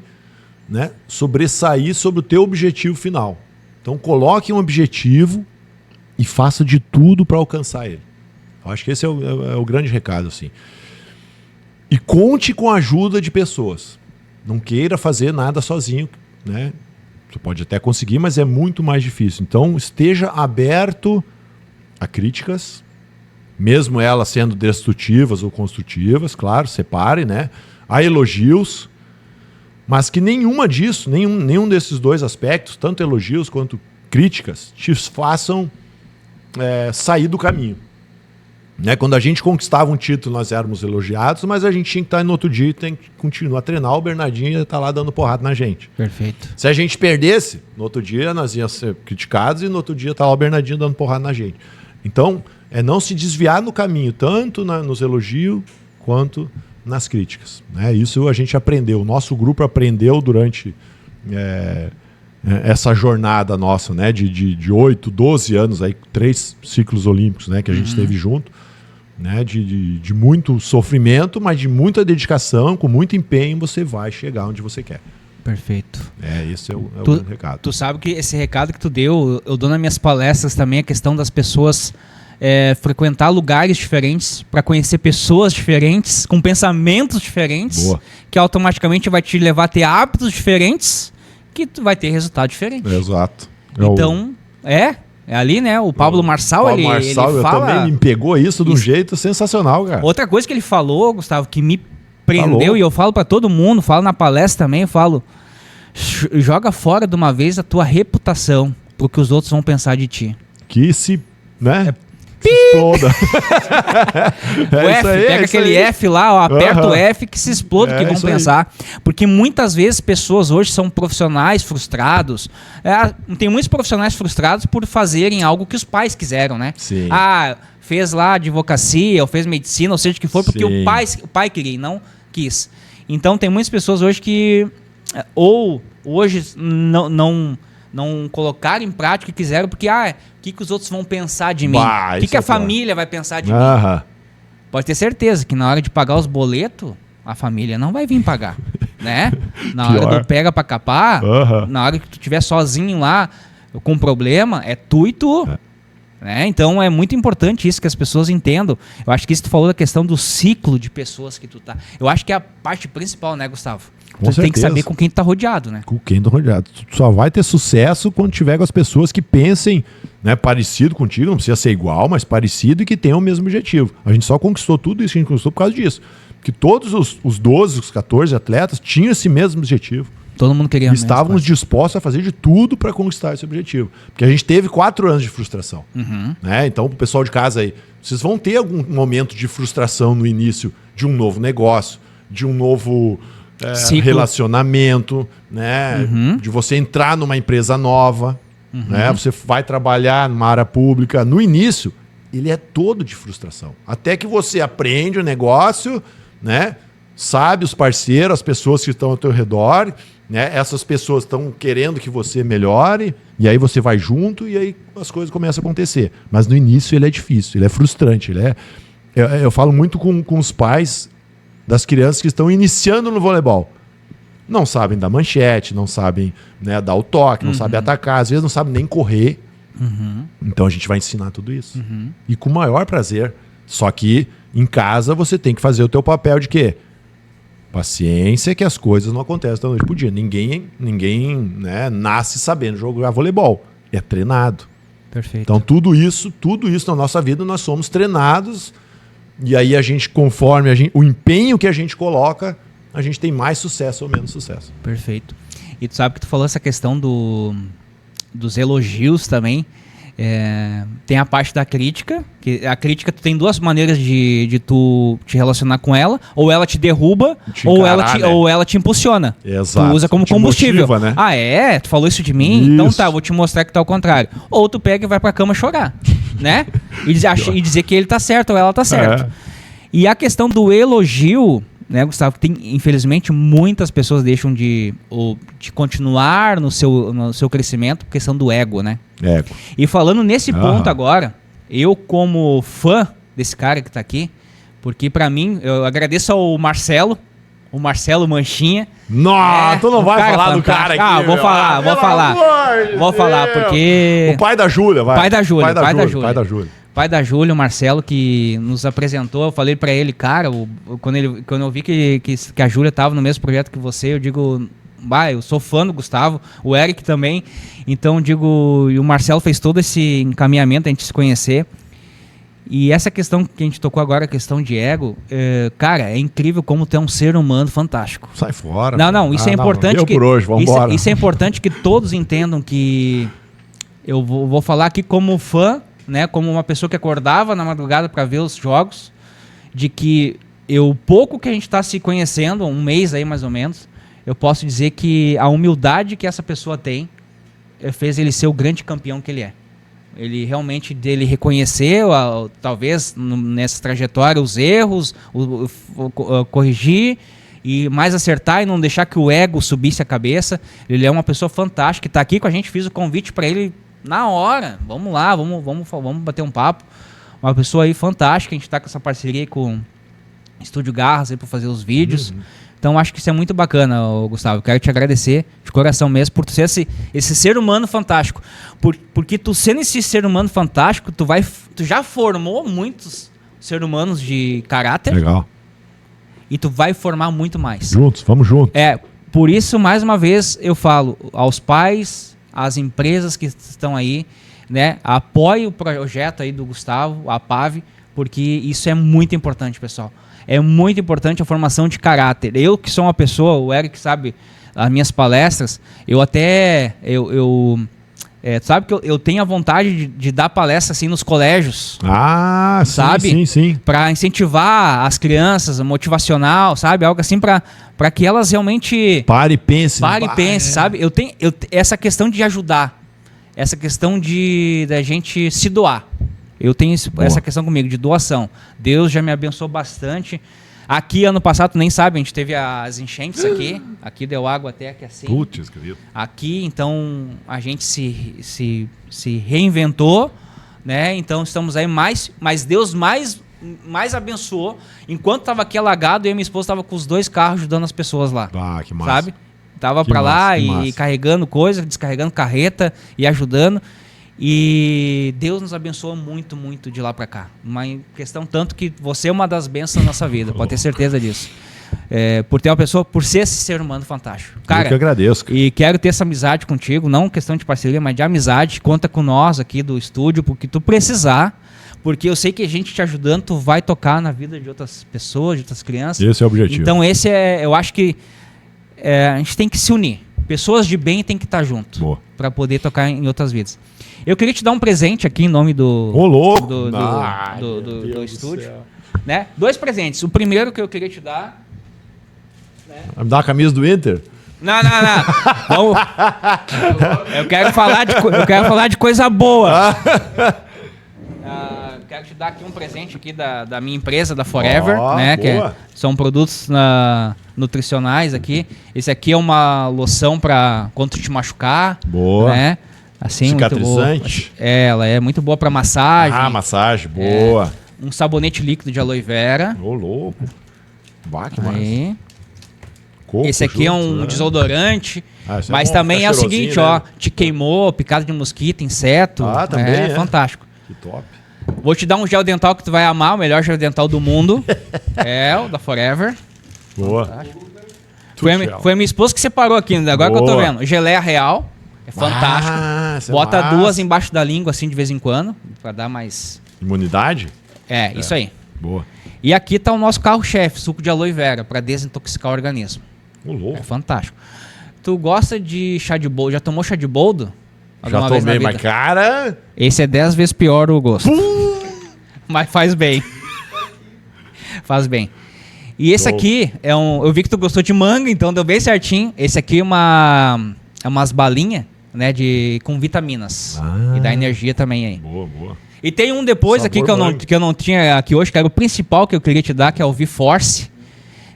né, sobressair sobre o teu objetivo final. Então, coloque um objetivo e faça de tudo para alcançar ele. Eu acho que esse é o grande recado, assim. E conte com a ajuda de pessoas. Não queira fazer nada sozinho, né? Tu pode até conseguir, mas é muito mais difícil. Então, esteja aberto a críticas, mesmo elas sendo destrutivas ou construtivas, claro, separe, né? A elogios, mas que nenhuma disso, nenhum desses dois aspectos, tanto elogios quanto críticas, te façam sair do caminho. Né? Quando a gente conquistava um título, nós éramos elogiados, mas a gente tinha que estar no outro dia e tem que continuar a treinar. O Bernardinho ia estar lá dando porrada na gente. Perfeito. Se a gente perdesse, no outro dia nós íamos ser criticados e no outro dia tá lá o Bernardinho dando porrada na gente. Então, é não se desviar no caminho, tanto nos elogios quanto nas críticas. Né? Isso a gente aprendeu. O nosso grupo aprendeu durante essa jornada nossa, né? de 8, 12 anos, aí, 3 ciclos olímpicos, né? Que a gente teve junto. Né? De muito sofrimento, mas de muita dedicação, com muito empenho, você vai chegar onde você quer. Perfeito. Esse é o grande recado. Tu sabe que esse recado que tu deu, eu dou nas minhas palestras também, a questão das pessoas frequentar lugares diferentes para conhecer pessoas diferentes, com pensamentos diferentes. Boa. Que automaticamente vai te levar a ter hábitos diferentes, que tu vai ter resultado diferente. Exato. Então, é ali, né? O Pablo Marçal, ele fala... também me pegou isso de um jeito sensacional, cara. Outra coisa que ele falou, Gustavo, que me prendeu, Falou. e eu falo pra todo mundo, falo na palestra também, eu falo, joga fora de uma vez a tua reputação, porque os outros vão pensar de ti. Que se, né? Se exploda. O F, pega aquele F lá, ó, aperta o F que se exploda, que vão pensar. Porque muitas vezes pessoas hoje são profissionais frustrados. Tem muitos profissionais frustrados por fazerem algo que os pais quiseram, né? Sim. Fez lá advocacia, ou fez medicina, ou seja o que for, porque o pai queria e não quis. Então tem muitas pessoas hoje que ou hoje não não colocaram em prática o que quiseram, porque, o que os outros vão pensar de mim? Bah, O que isso a é pior. família vai pensar de mim? Aham. Pode ter certeza que na hora de pagar os boletos, a família não vai vir pagar, né? Na hora Pior. do pega pra capar, Aham. na hora que tu estiver sozinho lá, com problema, é tu e tu. Né? Então é muito importante isso que as pessoas entendam. Eu acho que isso tu falou da questão do ciclo de pessoas que tu tá. Eu acho que é a parte principal, né, Gustavo? Com Tu tem que certeza. saber com quem tu tá rodeado, né? Com quem do rodeado. Tu só vai ter sucesso quando tiver com as pessoas que pensem, né, parecido contigo, não precisa ser igual, mas parecido e que tenham o mesmo objetivo. A gente só conquistou tudo isso que a gente conquistou por causa disso. Porque todos os 12, os 14 atletas tinham esse mesmo objetivo. Todo mundo queria E mesmo, estávamos né? dispostos a fazer de tudo para conquistar esse objetivo. Porque a gente teve 4 anos de frustração. Né? Então, pro pessoal de casa aí, vocês vão ter algum momento de frustração no início de um novo negócio, de um novo Ciclo. relacionamento, né? De você entrar numa empresa nova, né? Você vai trabalhar numa área pública. No início, ele é todo de frustração. Até que você aprende o negócio, né? Sabe os parceiros, as pessoas que estão ao teu redor, né? Essas pessoas estão querendo que você melhore, e aí você vai junto e aí as coisas começam a acontecer. Mas no início ele é difícil, ele é frustrante. Eu falo muito com os pais das crianças que estão iniciando no voleibol. Não sabem dar manchete, não sabem, né, dar o toque, não sabem atacar, às vezes não sabem nem correr. Então a gente vai ensinar tudo isso. E com o maior prazer. Só que em casa você tem que fazer o teu papel de quê? Paciência, que as coisas não acontecem da noite pro dia. Ninguém né, nasce sabendo jogar voleibol. É treinado. Perfeito. Então tudo isso na nossa vida nós somos treinados. E aí a gente, conforme o empenho que a gente coloca, a gente tem mais sucesso ou menos sucesso. Perfeito. E tu sabe que tu falou essa questão dos elogios também. Tem a parte da crítica, que a crítica tu tem 2 maneiras de tu te relacionar com ela, ou ela te derruba, Te ou, encarar, né? ou ela te impulsiona. Exato. Tu usa como Te combustível. motiva, né? Ah, é? Tu falou isso de mim? Então Isso. tá, vou te mostrar que tá ao contrário. Ou tu pega e vai pra cama chorar, né? E dizer que ele tá certo ou ela tá certo. E a questão do elogio, né, Gustavo, que tem, infelizmente, muitas pessoas deixam de continuar no seu crescimento por questão do ego, né? E falando nesse ponto agora, eu como fã desse cara que tá aqui, porque pra mim, eu agradeço ao Marcelo, o Marcelo Manchinha. Não, tu não um vai cara falar do fantástico. cara aqui. Ah, vou falar. Vou falar, porque... O pai da Júlia, vai. Pai da Júlia. Pai da Júlia. Pai da Júlia, o Marcelo, que nos apresentou, eu falei pra ele, cara, quando eu vi que a Júlia tava no mesmo projeto que você, eu digo, eu sou fã do Gustavo, o Eric também, então digo, e o Marcelo fez todo esse encaminhamento, a gente se conhecer, e essa questão que a gente tocou agora, a questão de ego, cara, é incrível como tu é um ser humano fantástico. Sai fora. Não, isso é importante. Deu por hoje, vambora. Isso é importante que todos entendam que eu vou falar aqui como fã, né, como uma pessoa que acordava na madrugada para ver os jogos, de que pouco que a gente está se conhecendo, 1 mês aí mais ou menos, eu posso dizer que a humildade que essa pessoa tem fez ele ser o grande campeão que ele é. Ele realmente dele reconheceu, talvez nessa trajetória, os erros, corrigir e mais acertar e não deixar que o ego subisse a cabeça. Ele é uma pessoa fantástica, está aqui com a gente, fiz o convite para ele na hora, vamos lá, vamos bater um papo. Uma pessoa aí fantástica, a gente tá com essa parceria com o Estúdio Garras aí para fazer os vídeos. Então acho que isso é muito bacana, Gustavo. Quero te agradecer de coração mesmo por tu ser esse ser humano fantástico. Porque tu sendo esse ser humano fantástico, tu já formou muitos seres humanos de caráter. Legal. E tu vai formar muito mais. Juntos, vamos juntos. Por isso, mais uma vez, eu falo aos pais, às empresas que estão aí, né, apoie o projeto aí do Gustavo, a PAV, porque isso é muito importante, pessoal. É muito importante a formação de caráter. Eu que sou uma pessoa, o Eric sabe, as minhas palestras, sabe que eu tenho a vontade de dar palestra assim nos colégios. Ah, sabe? Sim. Para incentivar as crianças, motivacional, sabe? Algo assim para que elas realmente... Pare e pense. Sabe? Eu tenho essa questão de ajudar. Essa questão da gente se doar. Eu tenho essa questão comigo, de doação. Deus já me abençoou bastante. Aqui, ano passado, tu nem sabe, a gente teve as enchentes aqui. Aqui deu água até aqui assim. Putz, querido. Aqui, então, a gente se reinventou, né? Então, estamos aí mas Deus mais abençoou. Enquanto estava aqui alagado, eu e minha esposa estava com os 2 carros ajudando as pessoas lá. Ah, que massa. Sabe? Tava Que para lá massa, que e massa. carregando coisa, descarregando carreta e ajudando. E Deus nos abençoou muito, muito de lá para cá. Uma questão tanto que você é uma das bênçãos da nossa vida, pode ter certeza disso. Por ter uma pessoa, por ser esse ser humano fantástico. Cara, eu que agradeço. e quero ter essa amizade contigo, não questão de parceria, mas de amizade. Conta com nós aqui do estúdio, porque tu precisar. Porque eu sei que a gente te ajudando, tu vai tocar na vida de outras pessoas, de outras crianças. Esse é o objetivo. Então eu acho que a gente tem que se unir. Pessoas de bem tem que estar junto. Boa. Para poder tocar em outras vidas. Eu queria te dar um presente aqui em nome do Ô, louco! do estúdio. Né? 2 presentes. O primeiro que eu queria te dar... Vai me dar a camisa do Inter? Não. Vamos. Eu quero falar de coisa boa. Quero te dar aqui um presente aqui da minha empresa, da Forever, né? Boa. Que são produtos nutricionais aqui. Esse aqui é uma loção para quando tu te machucar. Boa. Né? Assim, Cicatrizante. muito boa. Ela é muito boa para massagem. Massagem, boa. Um sabonete líquido de aloe vera. Ô, louco. Bah, que massa. Aí. Coco Esse aqui é junto, um né? desodorante. Esse Mas bom, também fica é o cheirosinho, seguinte, né? ó. Te queimou, picada de mosquito, inseto. Também é fantástico. Que top. Vou te dar um gel dental que tu vai amar, o melhor gel dental do mundo. É, o da Forever. Boa. Foi a minha esposa que separou aqui, agora que eu tô Boa. vendo. Geleia real. É fantástico. Essa é Bota massa. 2 embaixo da língua, assim, de vez em quando. Pra dar mais... Imunidade? Isso aí. Boa. E aqui tá o nosso carro-chefe, suco de aloe vera, pra desintoxicar o organismo. Ô, louco. É fantástico. Tu gosta de chá de boldo? Já tomou chá de boldo? Já Alguma vez na tomei, mas vida? cara... Esse é 10 vezes pior o gosto. Mas faz bem. Faz bem. E esse Show. aqui é um... Eu vi que tu gostou de manga, então deu bem certinho. Esse aqui é umas balinhas, né, com vitaminas. E dá energia também aí. Boa, boa. E tem um depois Sabor aqui manga. que eu não tinha aqui hoje, que era o principal que eu queria te dar, que é o V-Force.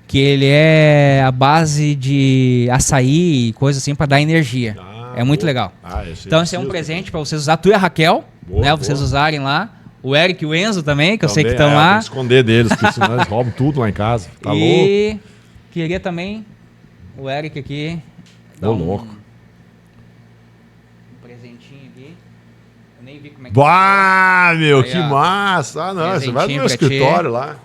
Que ele é a base de açaí e coisa assim pra dar energia. É muito boa. legal. Esse Então esse é um presente pra vocês usar. Tu e a Raquel, Boa, né? boa. Vocês usarem lá. O Eric e o Enzo também, que eu sei que estão Tem lá. que esconder deles, porque senão eles roubam tudo lá em casa. Tá louco? E queria também o Eric aqui. dar Ô, louco. Um presentinho aqui. Eu nem vi como é que Bah, meu, Aí, que ó. massa. Ah, não, você vai no Presentinho meu pra ti. escritório lá.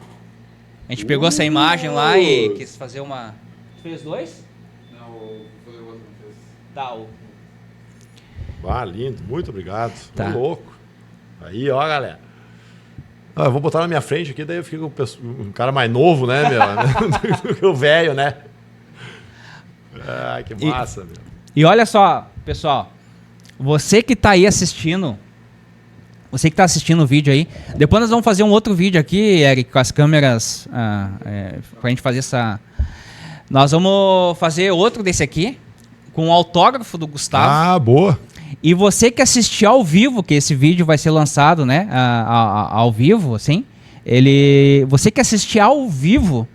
A gente pegou essa imagem lá e quis fazer uma... Tu fez 2? Não, vou fazer outro, não fez. Tá, Ah, lindo. Muito obrigado. Tá. Tô louco. Aí, ó, galera. Eu vou botar na minha frente aqui, daí eu fico com um cara mais novo, né, meu? Do que o velho, né? Ah, que massa, meu. E olha só, pessoal, você que tá aí assistindo, você que tá assistindo o vídeo aí, depois nós vamos fazer um outro vídeo aqui, Eric, com as câmeras, pra gente fazer essa... Nós vamos fazer outro desse aqui, com o autógrafo do Gustavo. Ah, boa. E você que assistir ao vivo, que esse vídeo vai ser lançado, né, ao vivo, assim, você que assistir ao vivo,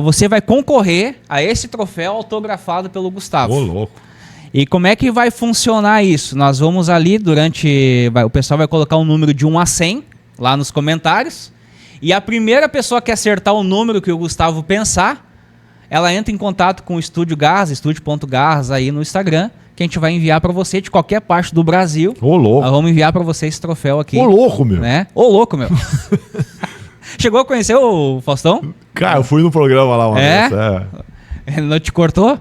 você vai concorrer a esse troféu autografado pelo Gustavo. Ô, louco. E como é que vai funcionar isso? Nós vamos ali o pessoal vai colocar um número de 1 a 100 lá nos comentários. E a primeira pessoa que acertar o número que o Gustavo pensar, ela entra em contato com o Estúdio Garras, estúdio.garras aí no Instagram, que a gente vai enviar para você de qualquer parte do Brasil. Ô, louco. Nós vamos enviar para você esse troféu aqui. Ô, louco, meu. Né? Ô, louco, meu. Chegou a conhecer o Faustão? Cara, eu fui no programa lá uma É? vez. Ele não te cortou?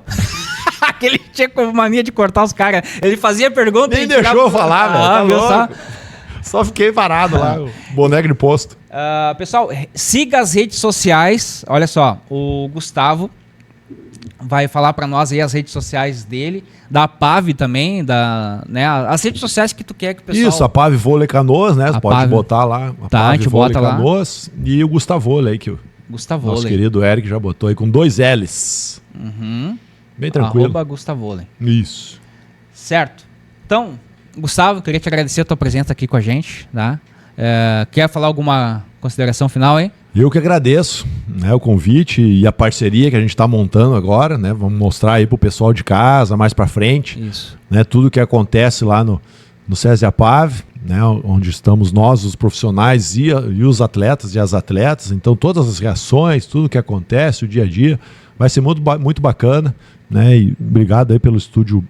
Aquele tinha mania de cortar os caras. Ele fazia pergunta Nem e deixou tirava- eu falar, velho. Ah, Tá viu só? louco. Só fiquei parado lá, o boneco de posto. Pessoal, siga as redes sociais. Olha só, o Gustavo vai falar pra nós aí as redes sociais dele, da PAV também, né, as redes sociais que tu quer que o pessoal... Isso, a Pave Vôlei Canoas, né? Você A pode Pave. botar lá. A Tá, a Pave gente Vôlei bota lá. Canoas e o Gustavo aí, que o Gustavo nosso Ley. querido Eric já botou aí com 2 L's. Uhum. Bem tranquilo. Arroba Gustavo Ley. Isso. Certo. Então, Gustavo, queria te agradecer a tua presença aqui com a gente, tá? Quer falar alguma consideração final aí? Eu que agradeço, né, o convite e a parceria que a gente está montando agora, né? Vamos mostrar aí pro pessoal de casa, mais para frente, Isso. né, tudo que acontece lá no SESI-APAV, né, onde estamos nós, os profissionais e os atletas e as atletas. Então, todas as reações, tudo que acontece, o dia a dia, vai ser muito bacana, né? E obrigado aí pelo Estúdio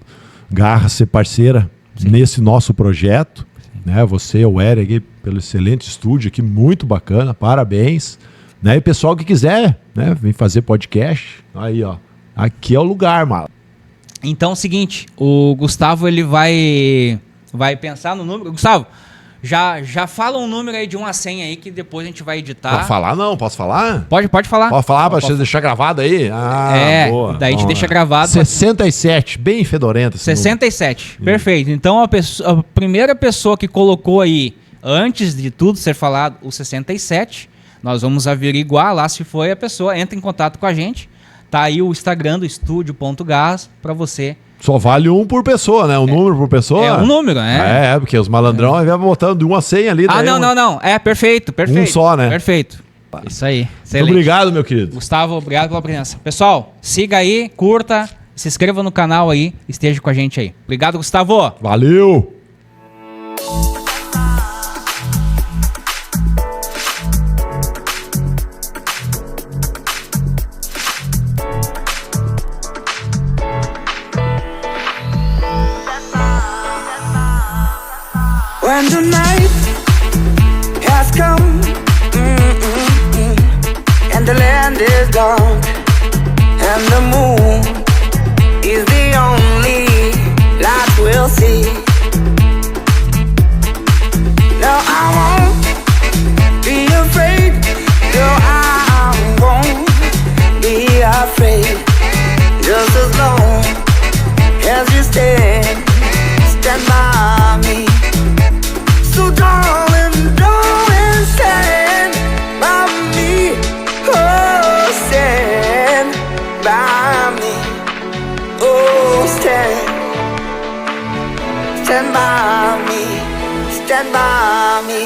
Garra ser parceira nesse nosso projeto, né? Você, o Eric, pelo excelente estúdio aqui, muito bacana, parabéns, né? E pessoal que quiser, né, vem fazer podcast, aí, ó, aqui é o lugar, mano. Então é o seguinte, o Gustavo ele vai pensar no número. Gustavo, já fala um número aí de 1 a 100 aí que depois a gente vai editar. Pode falar não? Posso falar? Pode falar. Pode falar pra você deixar gravado aí? Boa. Daí a gente deixa gravado. 67, bem fedorento. 67, perfeito. Então a primeira pessoa que colocou aí, antes de tudo ser falado, o 67, nós vamos averiguar lá se foi a pessoa, entra em contato com a gente. Tá aí o Instagram do estúdio.gas pra você. Só vale um por pessoa, né? Um número por pessoa. É um número, né? Porque os malandrão vai botando de 1 a 100 ali. Não. É, perfeito. Um só, né? Perfeito. Isso aí. Muito Excelente. obrigado, meu querido. Gustavo, obrigado pela presença. Pessoal, siga aí, curta, se inscreva no canal aí, esteja com a gente aí. Obrigado, Gustavo. Valeu! When the night has come, and the land is dark, and the moon is the only light we'll see. No, I won't be afraid. No, I won't be afraid. Just as long as you stand by me. So darling, darling, stand by me. Oh, stand by me. Oh, stand by me. Stand by me.